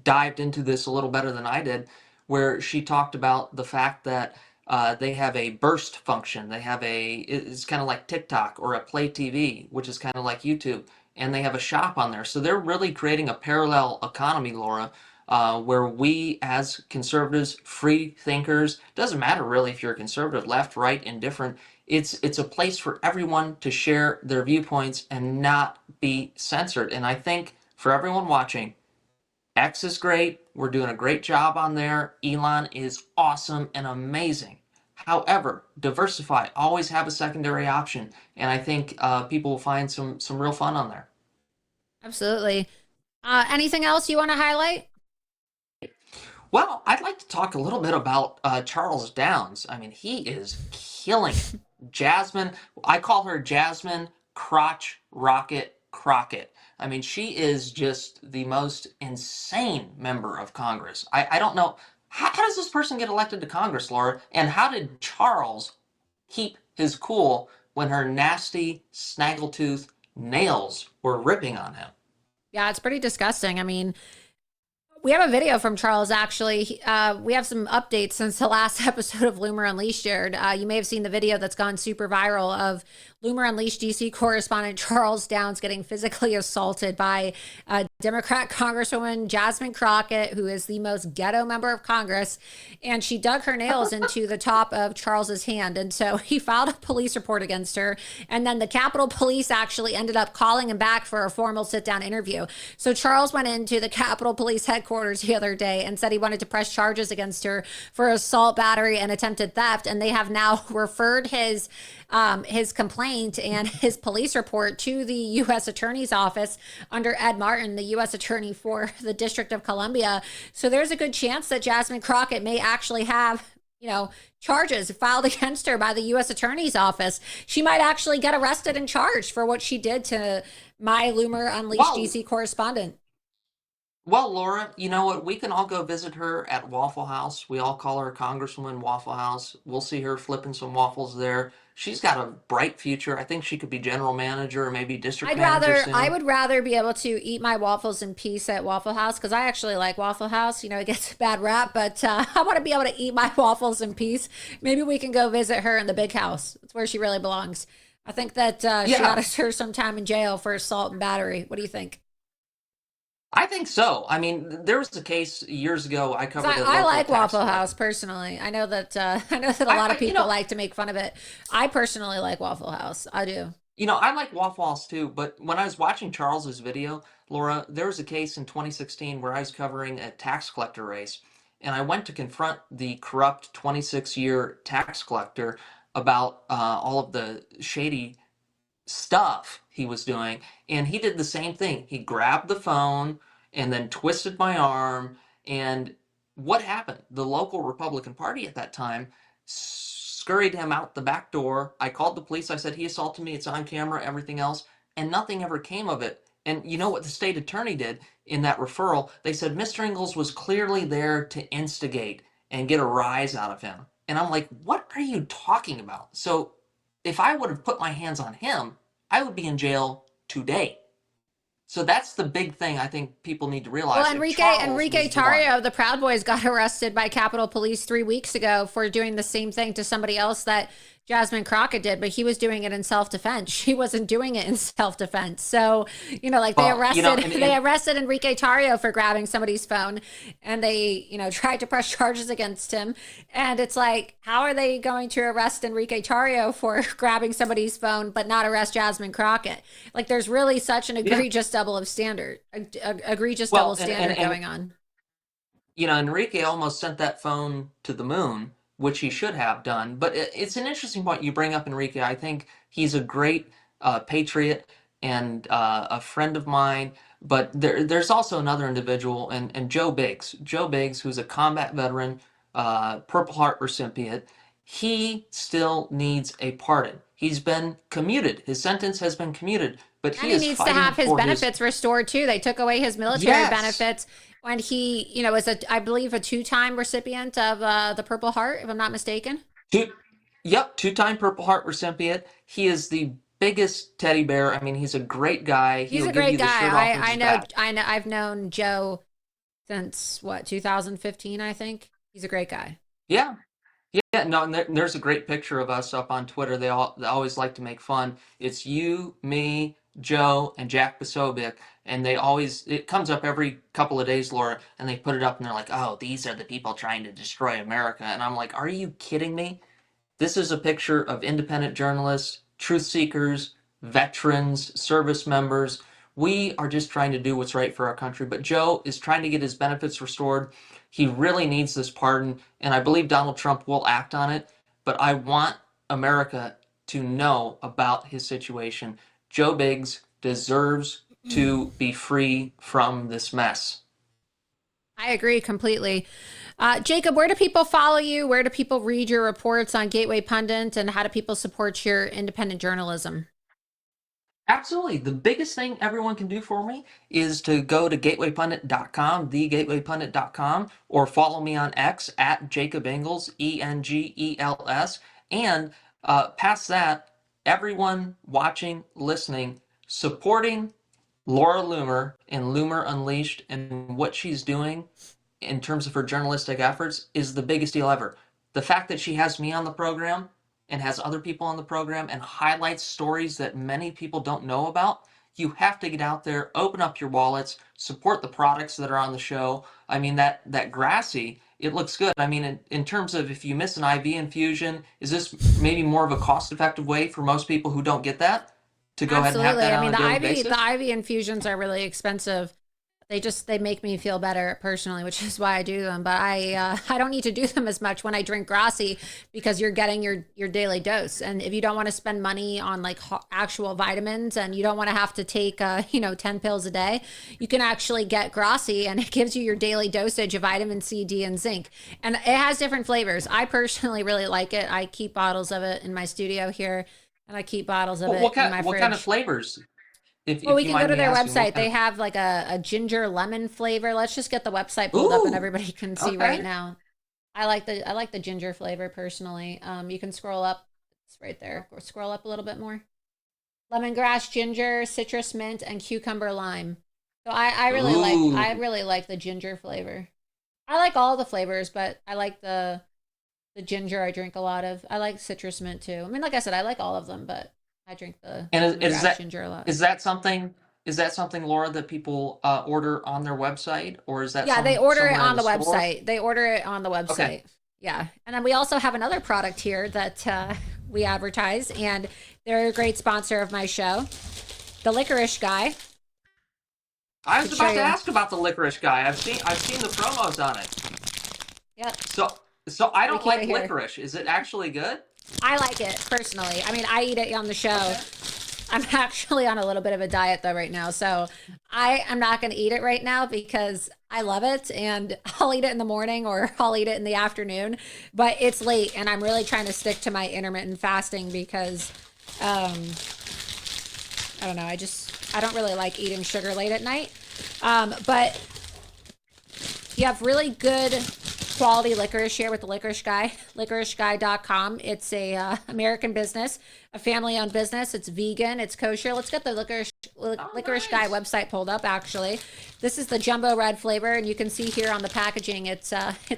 dived into this a little better than I did, where she talked about the fact that they have a burst function. They have it's kind of like TikTok or a Play TV, which is kind of like YouTube, and they have a shop on there. So they're really creating a parallel economy, Laura, where we as conservatives, free thinkers, doesn't matter really if you're a conservative, left, right, indifferent, it's a place for everyone to share their viewpoints and not be censored. And I think for everyone watching, X is great. We're doing a great job on there. Elon is awesome and amazing. However, diversify. Always have a secondary option, and I think people will find some real fun on there. absolutely. Anything else you want to highlight? Well, I'd like to talk a little bit about Charles Downs. I mean, he is killing it. Jasmine, I call her Jasmine Crotch Rocket Crockett. I mean, she is just the most insane member of Congress. I don't know. How does this person get elected to Congress, Laura? And how did Charles keep his cool when her nasty, snaggletooth nails were ripping on him? Yeah, it's pretty disgusting. I mean, we have a video from Charles, actually. We have some updates since the last episode of Loomer Unleashed aired. You may have seen the video that's gone super viral of Loomer Unleashed DC correspondent Charles Downs getting physically assaulted by Democrat Congresswoman Jasmine Crockett, who is the most ghetto member of Congress. And she dug her nails into the top of Charles's hand. And so he filed a police report against her. And then the Capitol Police actually ended up calling him back for a formal sit-down interview. So Charles went into the Capitol Police headquarters the other day and said he wanted to press charges against her for assault, battery, and attempted theft. And they have now referred his complaint and his police report to the U.S. Attorney's Office under Ed Martin, the U.S. Attorney for the District of Columbia. So there's a good chance that Jasmine Crockett may actually have, charges filed against her by the U.S. Attorney's Office. She might actually get arrested and charged for what she did to my Loomer Unleashed DC correspondent. Well, Laura, you know what? We can all go visit her at Waffle House. We all call her Congresswoman Waffle House. We'll see her flipping some waffles there. She's got a bright future. I think she could be general manager or maybe district manager soon. I would rather be able to eat my waffles in peace at Waffle House, because I actually like Waffle House. It gets a bad rap, but I want to be able to eat my waffles in peace. Maybe we can go visit her in the big house. It's where she really belongs. I think that she ought to serve some time in jail for assault and battery. What do you think? I think so. I mean, there was a case years ago I covered. I like Waffle House personally. I know that a lot of people like to make fun of it. I personally like Waffle House. I do. I like Waffle House too. But when I was watching Charles's video, Laura, there was a case in 2016 where I was covering a tax collector race, and I went to confront the corrupt 26-year tax collector about all of the shady stuff he was doing, and he did the same thing. He grabbed the phone and then twisted my arm. And what happened? The local Republican Party at that time scurried him out the back door. I called the police. I said, he assaulted me. It's on camera, everything else. And nothing ever came of it. And you know what the state attorney did in that referral? They said Mr. Ingalls was clearly there to instigate and get a rise out of him. And I'm like, what are you talking about? So if I would have put my hands on him, I would be in jail today. So that's the big thing I think people need to realize. Well, Enrique Tarrio, the Proud Boys, got arrested by Capitol Police 3 weeks ago for doing the same thing to somebody else that Jasmine Crockett did, but he was doing it in self-defense. She wasn't doing it in self-defense. So, they arrested Enrique Tarrio for grabbing somebody's phone, and they, tried to press charges against him. And it's like, how are they going to arrest Enrique Tarrio for grabbing somebody's phone, but not arrest Jasmine Crockett? Like, there's really such an egregious double standard going on. Enrique almost sent that phone to the moon, which he should have done. But it's an interesting point you bring up, Enrique. I think he's a great patriot and a friend of mine. But there's also another individual, and Joe Biggs. Joe Biggs, who's a combat veteran, Purple Heart recipient. He still needs a pardon. He's been commuted. His sentence has been commuted. But he needs to have his benefits restored, too. They took away his military benefits. When he, is I believe, a 2-time recipient of the Purple Heart, if I'm not mistaken. Two-time Purple Heart recipient. He is the biggest teddy bear. I mean, he's a great guy. He's a great guy. I know. I've known Joe since 2015, I think. He's a great guy. Yeah. No, and there's a great picture of us up on Twitter. They always like to make fun. It's you, me, Joe, and Jack Posobiec, and it comes up every couple of days, Laura, and they put it up and they're like, oh, these are the people trying to destroy America. And I'm like, are you kidding me? This is a picture of independent journalists, truth seekers, veterans, service members. We are just trying to do what's right for our country. But Joe is trying to get his benefits restored. He really needs this pardon, and I believe Donald Trump will act on it. But I want America to know about his situation. Joe Biggs deserves to be free from this mess. I agree completely. Jacob, where do people follow you? Where do people read your reports on Gateway Pundit, and how do people support your independent journalism? Absolutely. The biggest thing everyone can do for me is to go to gatewaypundit.com, thegatewaypundit.com, or follow me on X at Jacob Engels, Engels. And past that, everyone watching, listening, supporting Laura Loomer and Loomer Unleashed and what she's doing in terms of her journalistic efforts is the biggest deal ever. The fact that she has me on the program and has other people on the program and highlights stories that many people don't know about, you have to get out there, open up your wallets, support the products that are on the show. I mean, that Grassy, it looks good. I mean, in terms of if you miss an IV infusion, is this maybe more of a cost-effective way for most people who don't get that to go ahead and have that on a daily basis? The IV infusions are really expensive. They make me feel better personally, which is why I do them. But I don't need to do them as much when I drink Grassy, because you're getting your daily dose. And if you don't want to spend money on like actual vitamins, and you don't want to have to take 10 pills a day, you can actually get Grassy, and it gives you your daily dosage of vitamin C, D, and zinc. And it has different flavors. I personally really like it. I keep bottles of it in my studio here, and I keep bottles of it in my fridge. What kind of flavors? We can go to their website. They have like a ginger lemon flavor. Let's just get the website pulled up and everybody can see right now. I like the ginger flavor personally. You can scroll up. It's right there. Or scroll up a little bit more. Lemongrass, ginger, citrus mint, and cucumber lime. So I really like the ginger flavor. I like all the flavors, but I like the ginger. I drink a lot of. I like citrus mint too. I mean, like I said, I like all of them, but I drink the ginger a lot. Is that something, Laura, that people order on their website, or is that? Yeah, they order it on the website. They order it on the website. Okay. Yeah, and then we also have another product here that we advertise, and they're a great sponsor of my show, the Licorice Guy. I was about to ask about the Licorice Guy. I've seen the promos on it. Yep. So I don't like licorice. Is it actually good? I like it personally. I mean, I eat it on the show. Okay. I'm actually on a little bit of a diet though right now, so I am not going to eat it right now because I love it, and I'll eat it in the morning or I'll eat it in the afternoon. But it's late, and I'm really trying to stick to my intermittent fasting because I don't know. I don't really like eating sugar late at night. But you have really good quality licorice here with the Licorice Guy, licoriceguy.com. It's a American business, a family-owned business. It's vegan, it's kosher. Let's get the Licorice Guy website pulled up, actually. This is the jumbo red flavor, and you can see here on the packaging, it's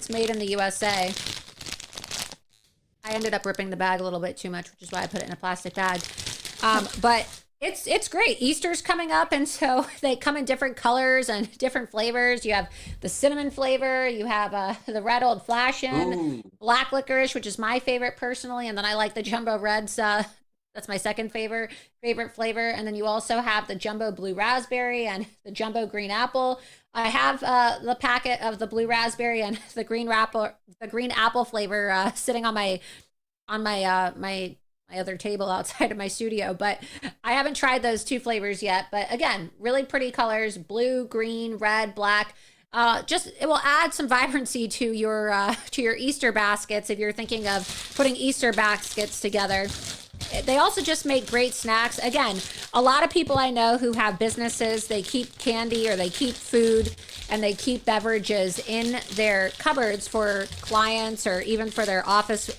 made in the USA. I ended up ripping the bag a little bit too much, which is why I put it in a plastic bag. But it's great. Easter's coming up, and so they come in different colors and different flavors. You have the cinnamon flavor, you have the red old fashioned, black licorice, which is my favorite personally, and then I like the jumbo reds. That's my second favorite flavor. And then you also have the jumbo blue raspberry and the jumbo green apple. I have the packet of the blue raspberry and the green apple flavor sitting on my other table outside of my studio, but I haven't tried those two flavors yet. But again, really pretty colors: blue, green, red, black. It will add some vibrancy to your Easter baskets if you're thinking of putting Easter baskets together. They also just make great snacks. Again, a lot of people I know who have businesses, they keep candy or they keep food and they keep beverages in their cupboards for clients or even for their office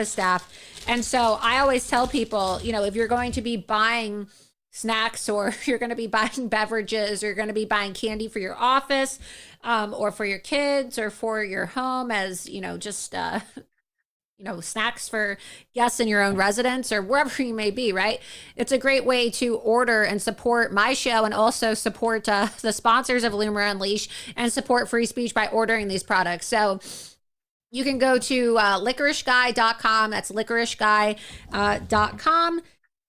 staff. And so I always tell people, if you're going to be buying snacks or if you're going to be buying beverages or you're going to be buying candy for your office or for your kids or for your home as, snacks for guests in your own residence or wherever you may be, right? It's a great way to order and support my show and also support the sponsors of Loomer Unleashed and support free speech by ordering these products. So you can go to licoriceguy.com. That's licoriceguy.com.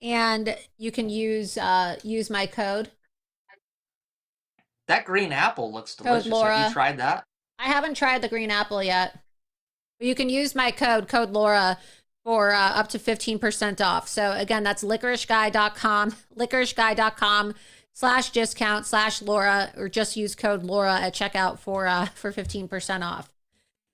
And you can use my code. That green apple looks delicious. Code Laura. Have you tried that? I haven't tried the green apple yet. You can use my code Laura, for up to 15% off. So again, that's licoriceguy.com, licoriceguy.com, /discount/Laura, or just use code Laura at checkout for 15% off.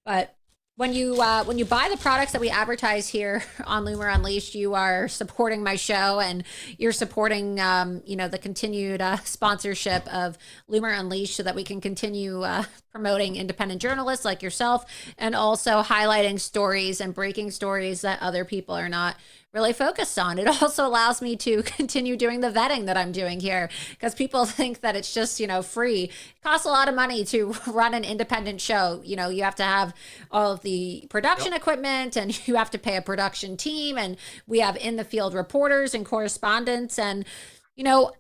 But when you buy the products that we advertise here on Loomer Unleashed, you are supporting my show, and you're supporting the continued sponsorship of Loomer Unleashed, so that we can continue promoting independent journalists like yourself, and also highlighting stories and breaking stories that other people are not really focused on. It also allows me to continue doing the vetting that I'm doing here, because people think that it's just, free. It costs a lot of money to run an independent show. You have to have all of the production equipment, and you have to pay a production team, and we have in the field reporters and correspondents. And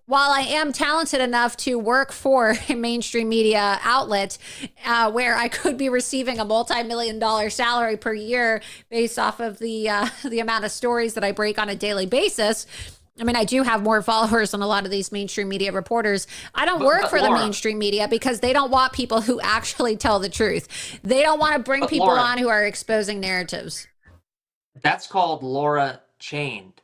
while I am talented enough to work for a mainstream media outlet where I could be receiving a multi-million-dollar salary per year based off of the amount of stories that I break on a daily basis, I mean, I do have more followers than a lot of these mainstream media reporters. I don't work for the mainstream media because they don't want people who actually tell the truth. They don't want to bring people on who are exposing narratives. That's called Laura Chained.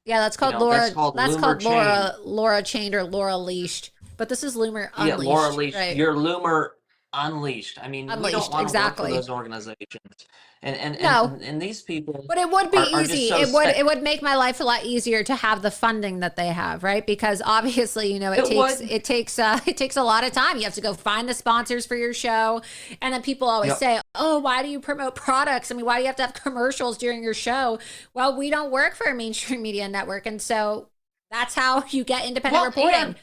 Yeah, that's called Laura. That's called Chained. Laura Chained or Laura Leashed. But this is Loomer Unleashed. Yeah, Laura Leashed. Right? You're Loomer Unleashed. I mean, we don't want to work for those organizations. And these people. But it would be easy. So it would make my life a lot easier to have the funding that they have, right? Because obviously, it takes a lot of time. You have to go find the sponsors for your show, and then people always say, "Oh, why do you promote products? I mean, why do you have to have commercials during your show?" Well, we don't work for a mainstream media network, and so that's how you get independent reporting.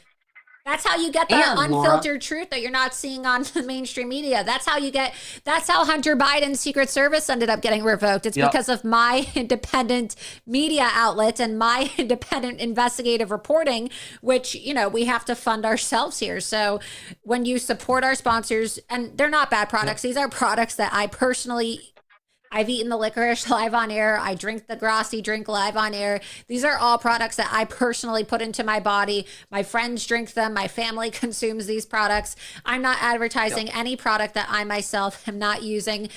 That's how you get the unfiltered truth that you're not seeing on the mainstream media. That's how Hunter Biden's Secret Service ended up getting revoked. It's because of my independent media outlet and my independent investigative reporting, which, we have to fund ourselves here. So when you support our sponsors, and they're not bad products, these are products that I've eaten the licorice live on air. I drink the Grassi drink live on air. These are all products that I personally put into my body. My friends drink them. My family consumes these products. I'm not advertising any product that I myself am not using.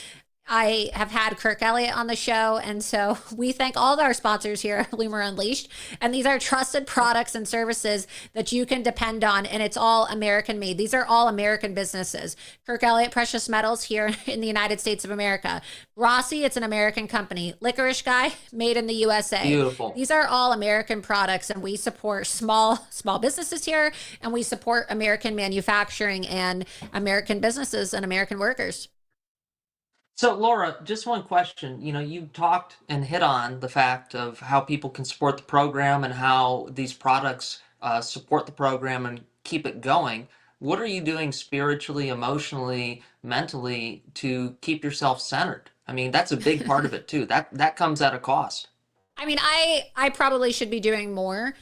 I have had Kirk Elliott on the show, and so we thank all of our sponsors here at Loomer Unleashed. And these are trusted products and services that you can depend on, and it's all American made. These are all American businesses. Kirk Elliott Precious Metals here in the United States of America. Grassi, it's an American company. Licorice Guy, made in the USA. Beautiful. These are all American products, and we support small businesses here, and we support American manufacturing and American businesses and American workers. So, Laura, just one question. You talked and hit on the fact of how people can support the program and how these products support the program and keep it going. What are you doing spiritually, emotionally, mentally to keep yourself centered? I mean, that's a big part of it, too. That comes at a cost. I mean, I probably should be doing more,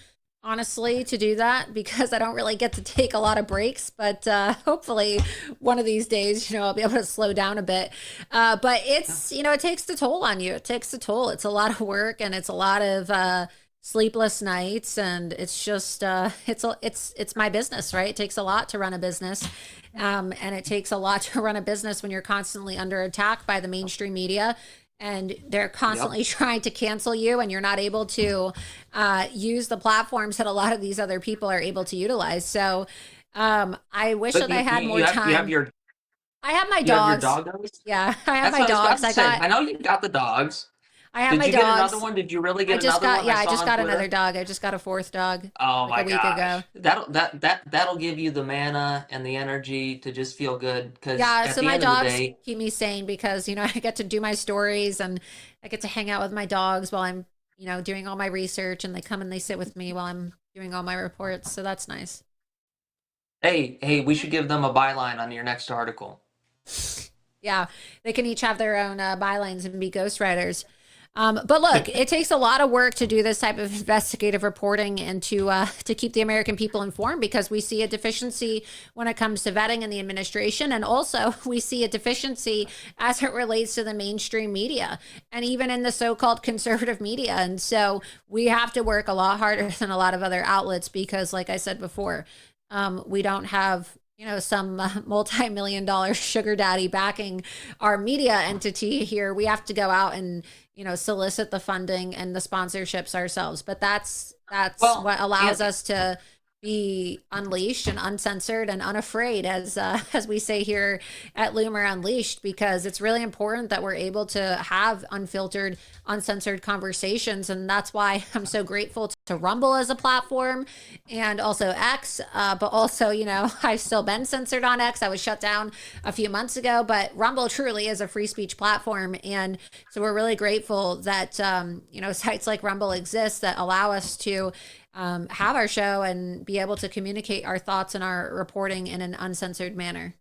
honestly, to do that, because I don't really get to take a lot of breaks, but hopefully one of these days, I'll be able to slow down a bit. But it's, it takes the toll on you. It takes the toll. It's a lot of work, and it's a lot of sleepless nights, and it's just, it's my business, right? It takes a lot to run a business. And it takes a lot to run a business when you're constantly under attack by the mainstream media. And they're constantly trying to cancel you, and you're not able to use the platforms that a lot of these other people are able to utilize. So I wish that I had more time. I have my dogs. Have your dogs? Yeah, I have my dogs. I know you got the dogs. I have my dogs. Did you get another one? Did you really get another one? Yeah, I just got another dog. I just got a fourth dog. Oh like my gosh. A week ago. That'll give you the mana and the energy to just feel good. So my dogs keep me sane, because I get to do my stories, and I get to hang out with my dogs while I'm doing all my research, and they come and they sit with me while I'm doing all my reports. So that's nice. Hey, we should give them a byline on your next article. Yeah, they can each have their own bylines and be ghostwriters. But look, it takes a lot of work to do this type of investigative reporting and to keep the American people informed, because we see a deficiency when it comes to vetting in the administration. And also we see a deficiency as it relates to the mainstream media and even in the so-called conservative media. And so we have to work a lot harder than a lot of other outlets, because like I said before, we don't have some multi-million-dollar sugar daddy backing our media entity here. We have to go out and, solicit the funding and the sponsorships ourselves. But that's what allows us to be unleashed and uncensored and unafraid, as we say here at Loomer Unleashed, because it's really important that we're able to have unfiltered, uncensored conversations. And that's why I'm so grateful to Rumble as a platform, and also X. But also, you know, I've still been censored on X. I was shut down a few months ago, but Rumble truly is a free speech platform. And so we're really grateful that, you know, sites like Rumble exist that allow us to have our show and be able to communicate our thoughts and our reporting in an uncensored manner.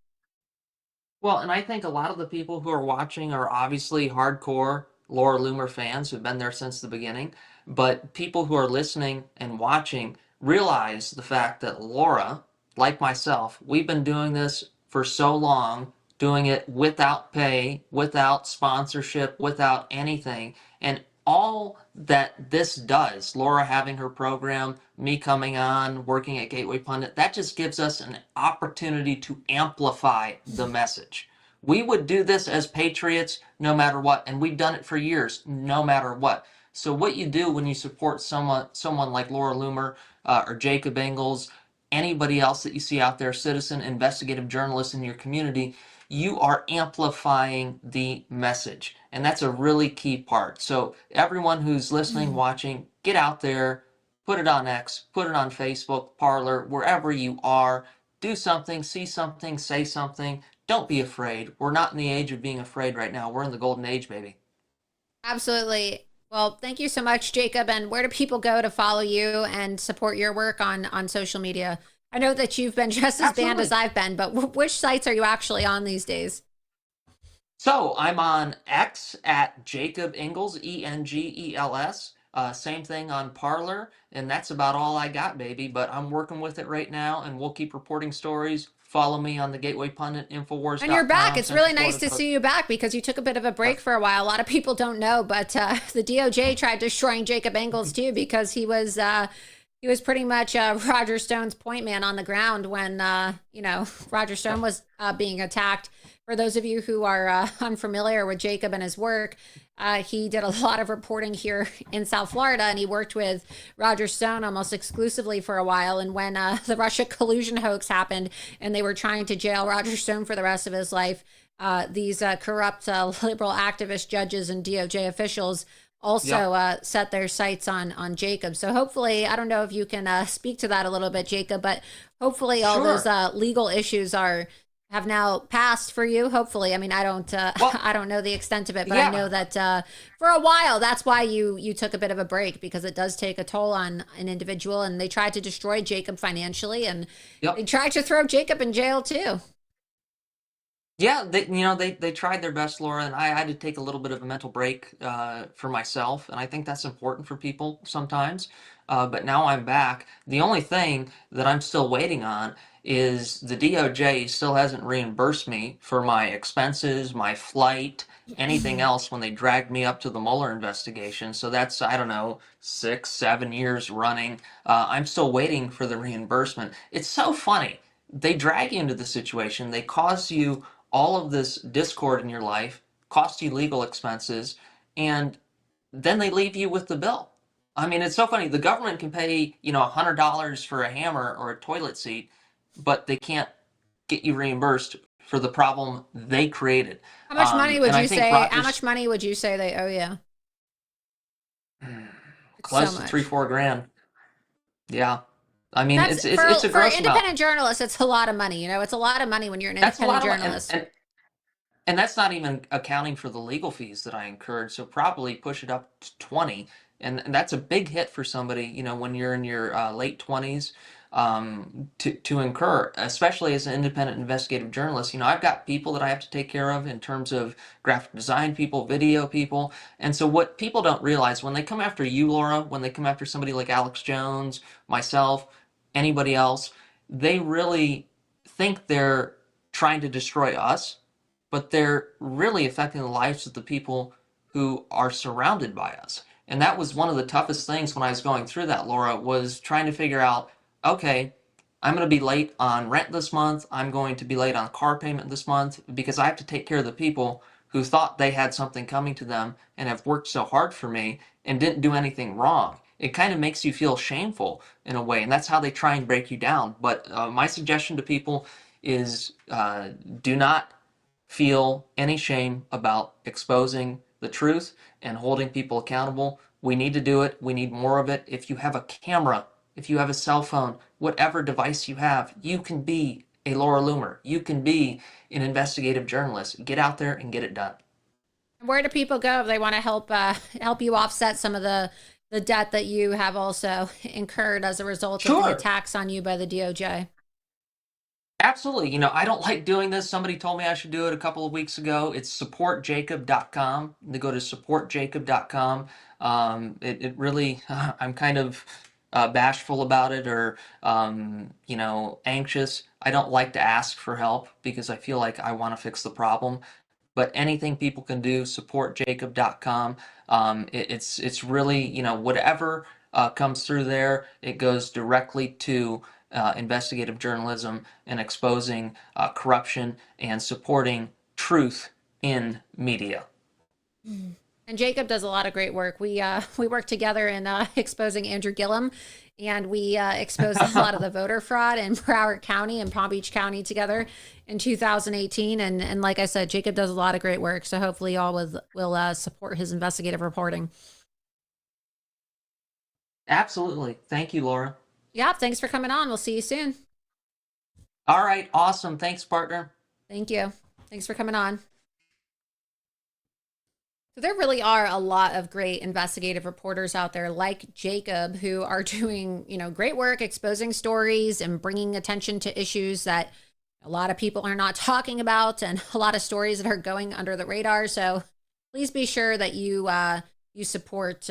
Well, and I think a lot of the people who are watching are obviously hardcore Laura Loomer fans who've been there since the beginning. But people who are listening and watching realize the fact that Laura, like myself, we've been doing this for so long, doing it without pay, without sponsorship, without anything. And all that this does, Laura having her program, me coming on, working at Gateway Pundit, that just gives us an opportunity to amplify the message. We would do this as patriots no matter what, and we've done it for years, no matter what. So what you do when you support someone like Laura Loomer or Jacob Ingalls, anybody else that you see out there, citizen, investigative journalist in your community, you are amplifying the message. And that's a really key part. So everyone who's listening, watching, get out there, put it on X, put it on Facebook, Parler, wherever you are. Do something, see something, say something. Don't be afraid. We're not in the age of being afraid right now. We're in the golden age, baby. Absolutely. Well, thank you so much, Jacob. And where do people go to follow you and support your work on social media? I know that you've been just as banned as I've been, but which sites are you actually on these days? So I'm on X at Jacob Ingalls, Engels. Same thing on Parler, and that's about all I got, baby. But I'm working with it right now, and we'll keep reporting stories. Follow me on the Gateway Pundit, Infowars. And you're back. It's really nice to see you back, because you took a bit of a break for a while. A lot of people don't know, but the DOJ tried destroying Jacob Ingalls too, because he was pretty much Roger Stone's point man on the ground when you know, Roger Stone was being attacked. For those of you who are unfamiliar with Jacob and his work, he did a lot of reporting here in South Florida, and he worked with Roger Stone almost exclusively for a while. And when the Russia collusion hoax happened and they were trying to jail Roger Stone for the rest of his life, these corrupt liberal activist judges and DOJ officials also set their sights on Jacob. So hopefully, I don't know if you can speak to that a little bit, Jacob, but hopefully all those legal issues have now passed for you. Hopefully. I mean, I don't I don't know the extent of it, but I know that for a while, that's why you took a bit of a break, because it does take a toll on an individual, and they tried to destroy Jacob financially, and they tried to throw Jacob in jail too. Yeah, they tried their best, Laura, and I had to take a little bit of a mental break for myself, and I think that's important for people sometimes. But now I'm back. The only thing that I'm still waiting on is the DOJ still hasn't reimbursed me for my expenses, my flight, anything else when they dragged me up to the Mueller investigation. So that's, I don't know, 6, 7 years running. I'm still waiting for the reimbursement. It's so funny. They drag you into the situation. They cause you all of this discord in your life, cost you legal expenses, and then they leave you with the bill. I mean, it's so funny. The government can pay, $100 for a hammer or a toilet seat, but they can't get you reimbursed for the problem they created. How much money would you say? How much money would you say they owe you? Close to $3-4 grand. Yeah. I mean, it's a gross amount. For independent journalists, it's a lot of money. It's a lot of money when you're an independent journalist. And that's not even accounting for the legal fees that I incurred. So probably push it up to 20. And that's a big hit for somebody, when you're in your late 20s to incur, especially as an independent investigative journalist. I've got people that I have to take care of in terms of graphic design people, video people. And so what people don't realize when they come after you, Laura, when they come after somebody like Alex Jones, myself, anybody else, they really think they're trying to destroy us, but they're really affecting the lives of the people who are surrounded by us. And that was one of the toughest things when I was going through that, Laura, was trying to figure out, okay, I'm going to be late on rent this month. I'm going to be late on car payment this month, because I have to take care of the people who thought they had something coming to them and have worked so hard for me and didn't do anything wrong. it kind of makes you feel shameful in a way, and that's how they try and break you down. But my suggestion to people is do not feel any shame about exposing the truth and holding people accountable. We need to do it. We need more of it. If you have a camera, if you have a cell phone, whatever device you have, you can be a Laura Loomer. You can be an investigative journalist. Get out there and get it done. Where do people go if they want to help you offset some of the debt that you have also incurred as a result of the attacks on you by the DOJ? Absolutely. You know, I don't like doing this. Somebody told me I should do it a couple of weeks ago. It's supportjacob.com. They go to supportjacob.com. It really, I'm kind of bashful about it, or, anxious. I don't like to ask for help because I feel like I want to fix the problem. But anything people can do, supportjacob.com. It's really, whatever comes through there, it goes directly to investigative journalism and exposing corruption and supporting truth in media. And Jacob does a lot of great work. We work together in exposing Andrew Gillum, and we exposed a lot of the voter fraud in Broward County and Palm Beach County together in 2018. And like I said, Jacob does a lot of great work. So hopefully y'all will support his investigative reporting. Absolutely. Thank you, Laura. Yeah, thanks for coming on. We'll see you soon. All right. Awesome. Thanks, partner. Thank you. Thanks for coming on. So there really are a lot of great investigative reporters out there like Jacob who are doing, great work exposing stories and bringing attention to issues that a lot of people are not talking about, and a lot of stories that are going under the radar. So please be sure that you support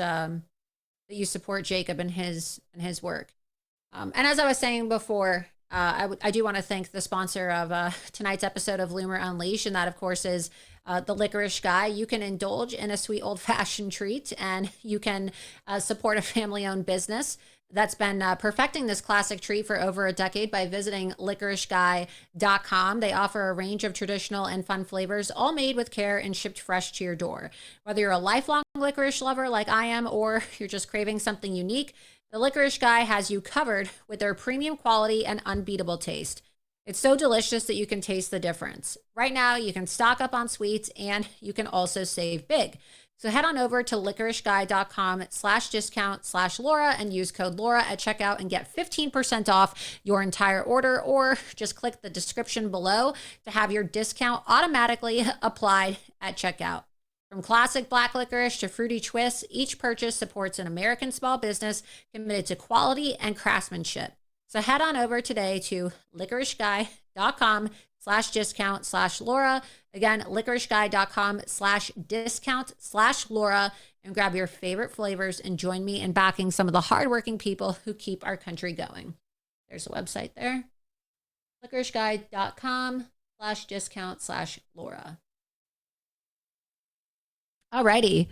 Jacob and his work. And as I was saying before, I do want to thank the sponsor of tonight's episode of Loomer Unleashed, and that, of course, is the Licorice Guy. You can indulge in a sweet old-fashioned treat, and you can support a family-owned business that's been perfecting this classic treat for over a decade by visiting licoriceguy.com. They offer a range of traditional and fun flavors, all made with care and shipped fresh to your door. Whether you're a lifelong licorice lover like I am, or you're just craving something unique, the Licorice Guy has you covered with their premium quality and unbeatable taste. It's so delicious that you can taste the difference. Right now, you can stock up on sweets, and you can also save big. So head on over to licoriceguy.com/discount/Laura and use code Laura at checkout and get 15% off your entire order, or just click the description below to have your discount automatically applied at checkout. From classic black licorice to fruity twists, each purchase supports an American small business committed to quality and craftsmanship. So head on over today to licoriceguy.com/discount/Laura. Again, licoriceguy.com/discount/Laura, and grab your favorite flavors and join me in backing some of the hardworking people who keep our country going. There's a website there. licoriceguy.com/discount/Laura. Alrighty.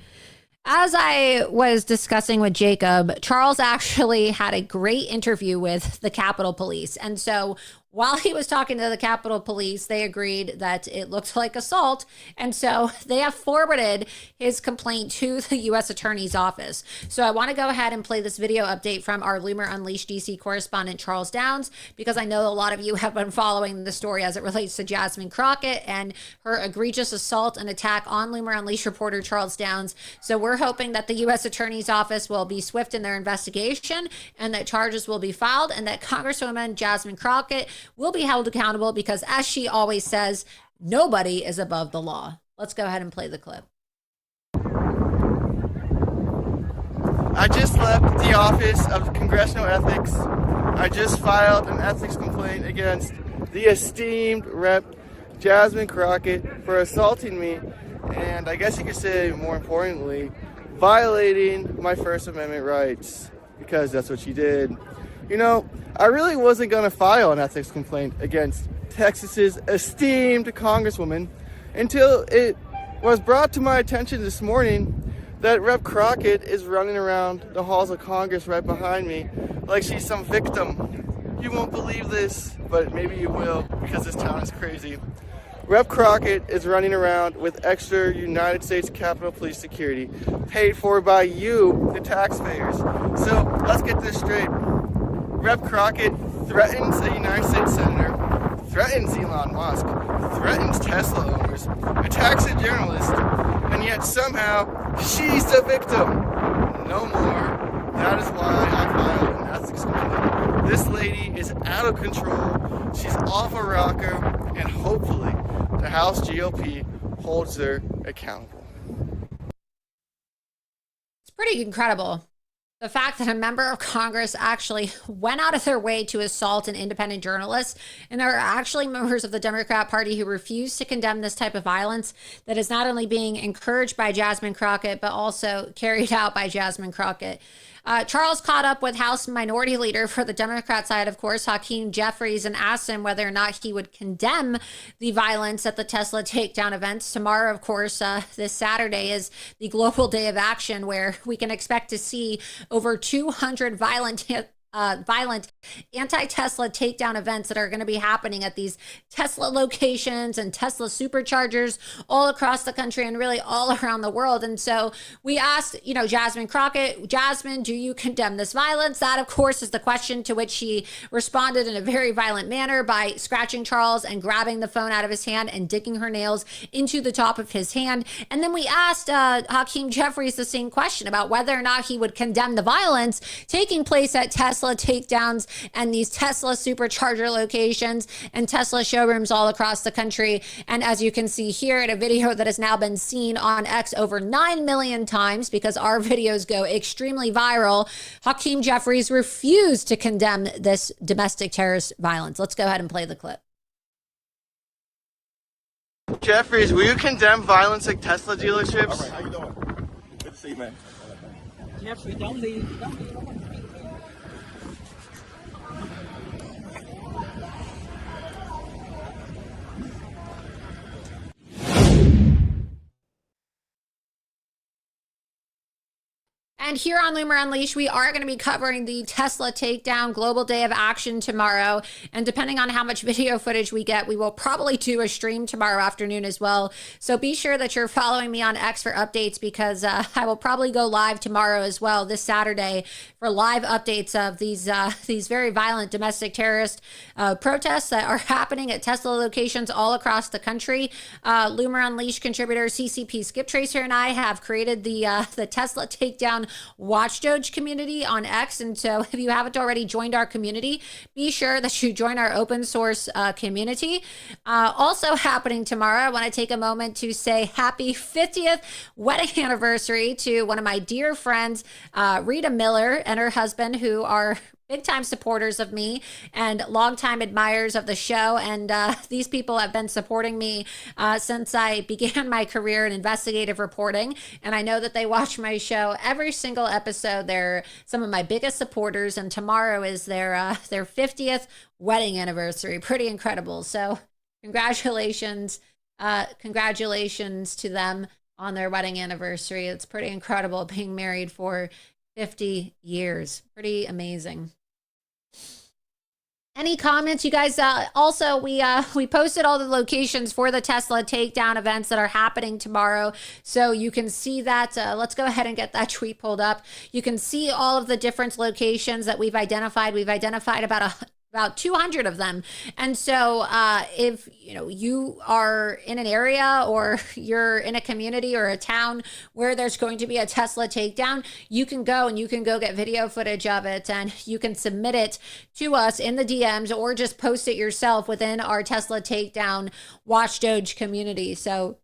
As I was discussing with Jacob, Charles actually had a great interview with the Capitol Police. And so while he was talking to the Capitol Police, they agreed that it looked like assault. And so they have forwarded his complaint to the U.S. Attorney's Office. So I want to go ahead and play this video update from our Loomer Unleashed DC correspondent, Charles Downs, because I know a lot of you have been following the story as it relates to Jasmine Crockett and her egregious assault and attack on Loomer Unleashed reporter Charles Downs. So we're hoping that the U.S. Attorney's Office will be swift in their investigation, and that charges will be filed, and that Congresswoman Jasmine Crockett will be held accountable, because as she always says, nobody is above the law. Let's go ahead and play the clip. I just left the Office of Congressional Ethics. I just filed an ethics complaint against the esteemed Rep. Jasmine Crockett for assaulting me, and I guess you could say, more importantly, violating my First Amendment rights, because that's what she did. You know, I really wasn't going to file an ethics complaint against Texas's esteemed Congresswoman until it was brought to my attention this morning that Rep. Crockett is running around the halls of Congress right behind me like she's some victim. You won't believe this, but maybe you will, because this town is crazy. Rep Crockett is running around with extra United States Capitol Police security, paid for by you, the taxpayers. So let's get this straight. Rep Crockett threatens a United States senator, threatens Elon Musk, threatens Tesla owners, attacks a journalist, and yet somehow she's the victim. No more. That is why I filed an ethics complaint. This lady is out of control. She's off a rocker, and hopefully the House GOP holds her accountable. It's pretty incredible. The fact that a member of Congress actually went out of their way to assault an independent journalist, and there are actually members of the Democrat Party who refuse to condemn this type of violence that is not only being encouraged by Jasmine Crockett, but also carried out by Jasmine Crockett. Charles caught up with House Minority Leader for the Democrat side, of course, Hakeem Jeffries, and asked him whether or not he would condemn the violence at the Tesla takedown events. Tomorrow, of course, this Saturday is the global day of action, where we can expect to see over 200 violent anti-Tesla takedown events that are going to be happening at these Tesla locations and Tesla superchargers all across the country and really all around the world. And so we asked, Jasmine Crockett, Jasmine, do you condemn this violence? That, of course, is the question, to which she responded in a very violent manner by scratching Charles and grabbing the phone out of his hand and digging her nails into the top of his hand. And then we asked Hakeem Jeffries the same question about whether or not he would condemn the violence taking place at Tesla takedowns and these Tesla supercharger locations and Tesla showrooms all across the country. And as you can see here in a video that has now been seen on X over 9 million times, because our videos go extremely viral, Hakeem Jeffries refused to condemn this domestic terrorist violence. Let's go ahead and play the clip. Jeffries, will you condemn violence at Tesla dealerships? All right, how you doing? Good to see you, man. Jeffrey, don't leave. Don't leave. And here on Loomer Unleashed, we are going to be covering the Tesla takedown global day of action tomorrow. And depending on how much video footage we get, we will probably do a stream tomorrow afternoon as well. So be sure that you're following me on X for updates, because I will probably go live tomorrow as well, this Saturday, for live updates of these very violent domestic terrorist protests that are happening at Tesla locations all across the country. Loomer Unleashed contributor CCP Skip Tracer and I have created the Tesla takedown Watchdog community on X. And so if you haven't already joined our community, be sure that you join our open source community. Also happening tomorrow, I want to take a moment to say happy 50th wedding anniversary to one of my dear friends, Rita Miller and her husband, who are big-time supporters of me and longtime admirers of the show. And these people have been supporting me since I began my career in investigative reporting. And I know that they watch my show every single episode. They're some of my biggest supporters. And tomorrow is their 50th wedding anniversary. Pretty incredible. So congratulations. Congratulations to them on their wedding anniversary. It's pretty incredible being married for 50 years. Pretty amazing. Any comments, you guys? Also, we posted all the locations for the Tesla takedown events that are happening tomorrow, so you can see that. Let's go ahead and get that tweet pulled up. You can see all of the different locations that we've identified. We've identified about 200 of them. And so if you are in an area, or you're in a community or a town where there's going to be a Tesla takedown, you can go get video footage of it, and you can submit it to us in the DMs, or just post it yourself within our Tesla takedown Watchdog community. So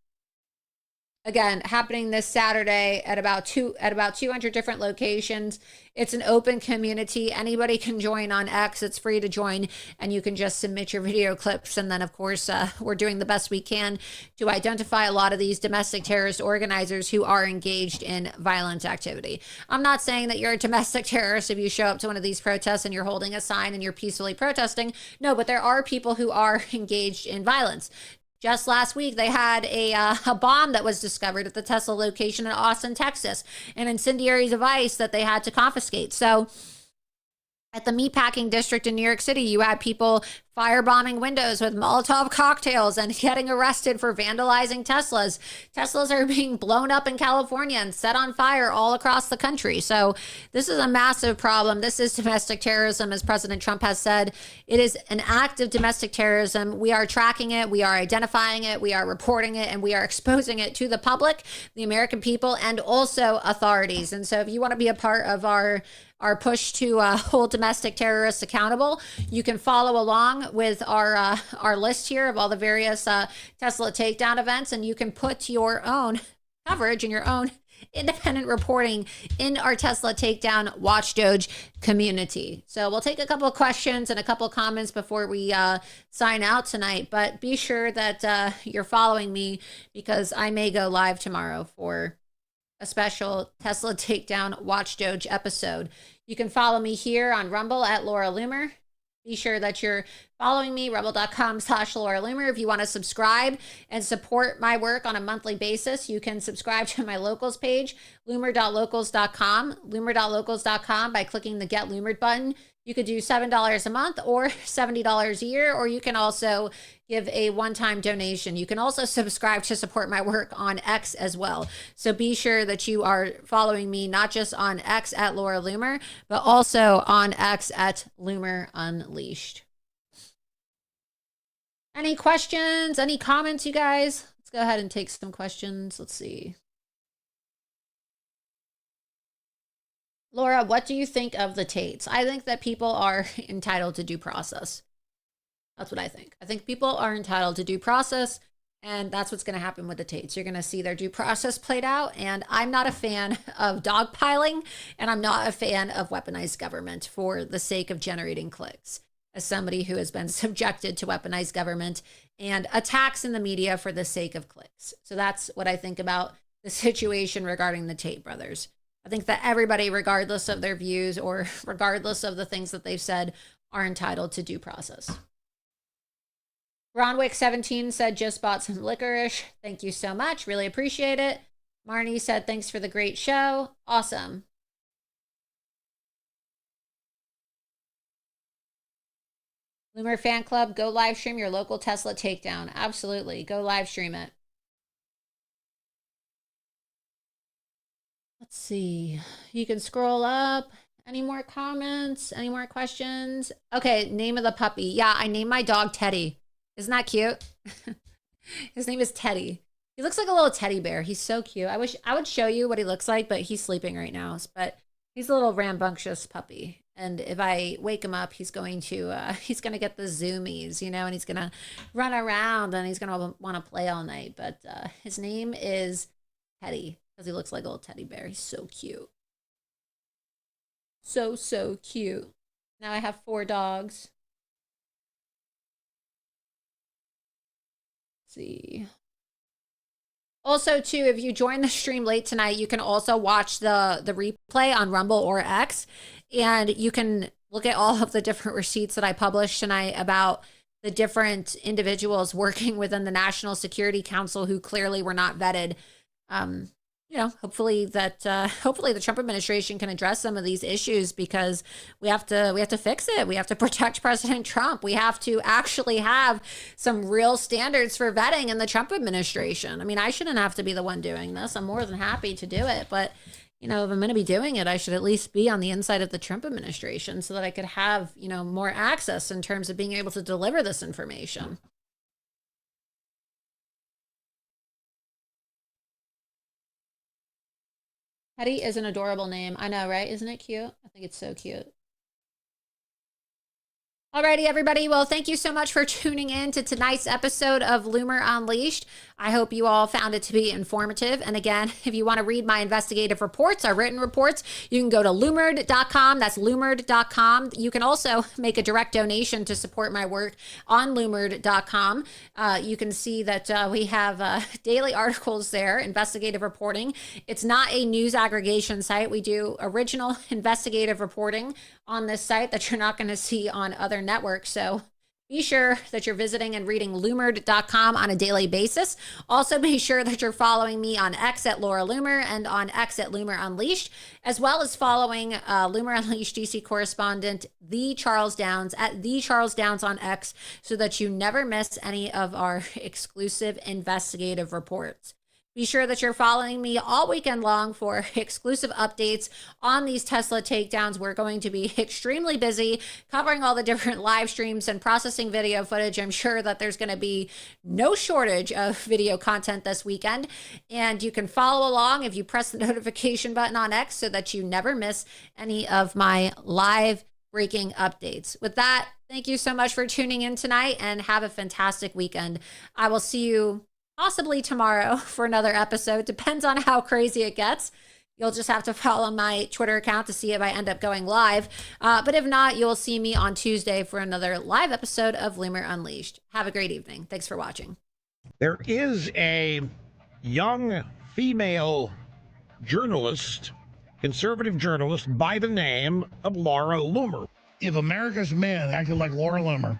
again, happening this Saturday at about 200 different locations. It's an open community. Anybody can join on X. It's free to join, and you can just submit your video clips. And then, of course, we're doing the best we can to identify a lot of these domestic terrorist organizers who are engaged in violent activity. I'm not saying that you're a domestic terrorist if you show up to one of these protests and you're holding a sign and you're peacefully protesting. No, but there are people who are engaged in violence. Just last week, they had a bomb that was discovered at the Tesla location in Austin, Texas, an incendiary device that they had to confiscate. So at the meatpacking district in New York City, you had people firebombing windows with Molotov cocktails and getting arrested for vandalizing Teslas. Teslas are being blown up in California and set on fire all across the country. So this is a massive problem. This is domestic terrorism, as President Trump has said. It is an act of domestic terrorism. We are tracking it. We are identifying it. We are reporting it, and we are exposing it to the public, the American people, and also authorities. And so if you want to be a part of our push to hold domestic terrorists accountable, you can follow along with our list here of all the various Tesla takedown events, and you can put your own coverage and your own independent reporting in our Tesla takedown watchdog community. So we'll take a couple of questions and a couple of comments before we sign out tonight, but be sure that you're following me, because I may go live tomorrow for a special Tesla takedown watchdog episode. You can follow me here on Rumble at Laura Loomer. Be sure that you're following me, rumble.com/Laura Loomer. If you want to subscribe and support my work on a monthly basis, you can subscribe to my locals page, loomer.locals.com, loomer.locals.com, by clicking the Get Loomered button. You could do $7 a month or $70 a year, or you can also give a one-time donation. You can also subscribe to support my work on X as well. So be sure that you are following me, not just on X at Laura Loomer, but also on X at Loomer Unleashed. Any questions? Any comments, you guys? Let's go ahead and take some questions. Let's see. Laura, what do you think of the Tates? I think that people are entitled to due process. That's what I think. I think people are entitled to due process, and that's what's going to happen with the Tates. You're going to see their due process played out, and I'm not a fan of dogpiling, and I'm not a fan of weaponized government for the sake of generating clicks, as somebody who has been subjected to weaponized government and attacks in the media for the sake of clicks. So that's what I think about the situation regarding the Tate brothers. I think that everybody, regardless of their views or regardless of the things that they've said, are entitled to due process. Ronwick17 said, just bought some licorice. Thank you so much. Really appreciate it. Marnie said, thanks for the great show. Awesome. Loomer Fan Club, go live stream your local Tesla takedown. Absolutely. Go live stream it. Let's see. You can scroll up. Any more comments? Any more questions? Okay, name of the puppy. Yeah, I named my dog Teddy. Isn't that cute? His name is Teddy. He looks like a little teddy bear. He's so cute. I wish I would show you what he looks like, but he's sleeping right now. But he's a little rambunctious puppy. And if I wake him up, he's going to get the zoomies, you know, and he's going to run around and he's going to want to play all night. But his name is Teddy, because he looks like a little teddy bear. He's so cute. So cute. Now I have 4 dogs. Let's see. Also, too, if you join the stream late tonight, you can also watch the replay on Rumble or X, and you can look at all of the different receipts that I published tonight about the different individuals working within the National Security Council who clearly were not vetted. You know, hopefully the Trump administration can address some of these issues, because we have to fix it. We have to protect President Trump. We have to actually have some real standards for vetting in the Trump administration. I mean, I shouldn't have to be the one doing this. I'm more than happy to do it, but you know, if I'm going to be doing it, I should at least be on the inside of the Trump administration so that I could have, you know, more access in terms of being able to deliver this information. Teddy is an adorable name. I know, right? Isn't it cute? I think it's so cute. Alrighty, everybody. Well, thank you so much for tuning in to tonight's episode of Loomer Unleashed. I hope you all found it to be informative. And again, if you want to read my investigative reports, our written reports, you can go to loomered.com. That's loomered.com. You can also make a direct donation to support my work on loomered.com. You can see that we have daily articles there, investigative reporting. It's not a news aggregation site. We do original investigative reporting on this site that you're not going to see on other networks. So Be sure that you're visiting and reading Loomered.com on a daily basis. Also, be sure that you're following me on X at Laura Loomer and on X at Loomer Unleashed, as well as following Loomer Unleashed DC correspondent The Charles Downs at The Charles Downs on X so that you never miss any of our exclusive investigative reports. Be sure that you're following me all weekend long for exclusive updates on these Tesla takedowns. We're going to be extremely busy covering all the different live streams and processing video footage. I'm sure that there's going to be no shortage of video content this weekend. And you can follow along if you press the notification button on X so that you never miss any of my live breaking updates. With that, thank you so much for tuning in tonight and have a fantastic weekend. I will see you possibly tomorrow for another episode. Depends on how crazy it gets. You'll just have to follow my Twitter account to see if I end up going live. But if not, you'll see me on Tuesday for another live episode of Loomer Unleashed. Have a great evening. Thanks for watching. There is a young female journalist, conservative journalist, by the name of Laura Loomer. If America's men acted like Laura Loomer,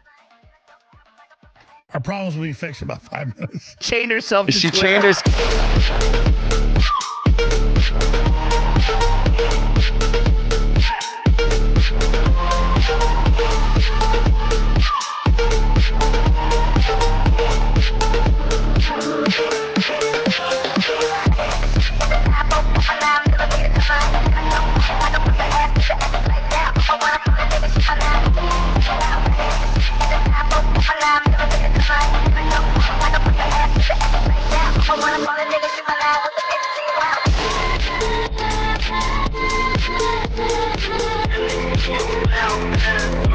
our problems will be fixed in about 5 minutes. Chained herself to She Twitter. chained Well,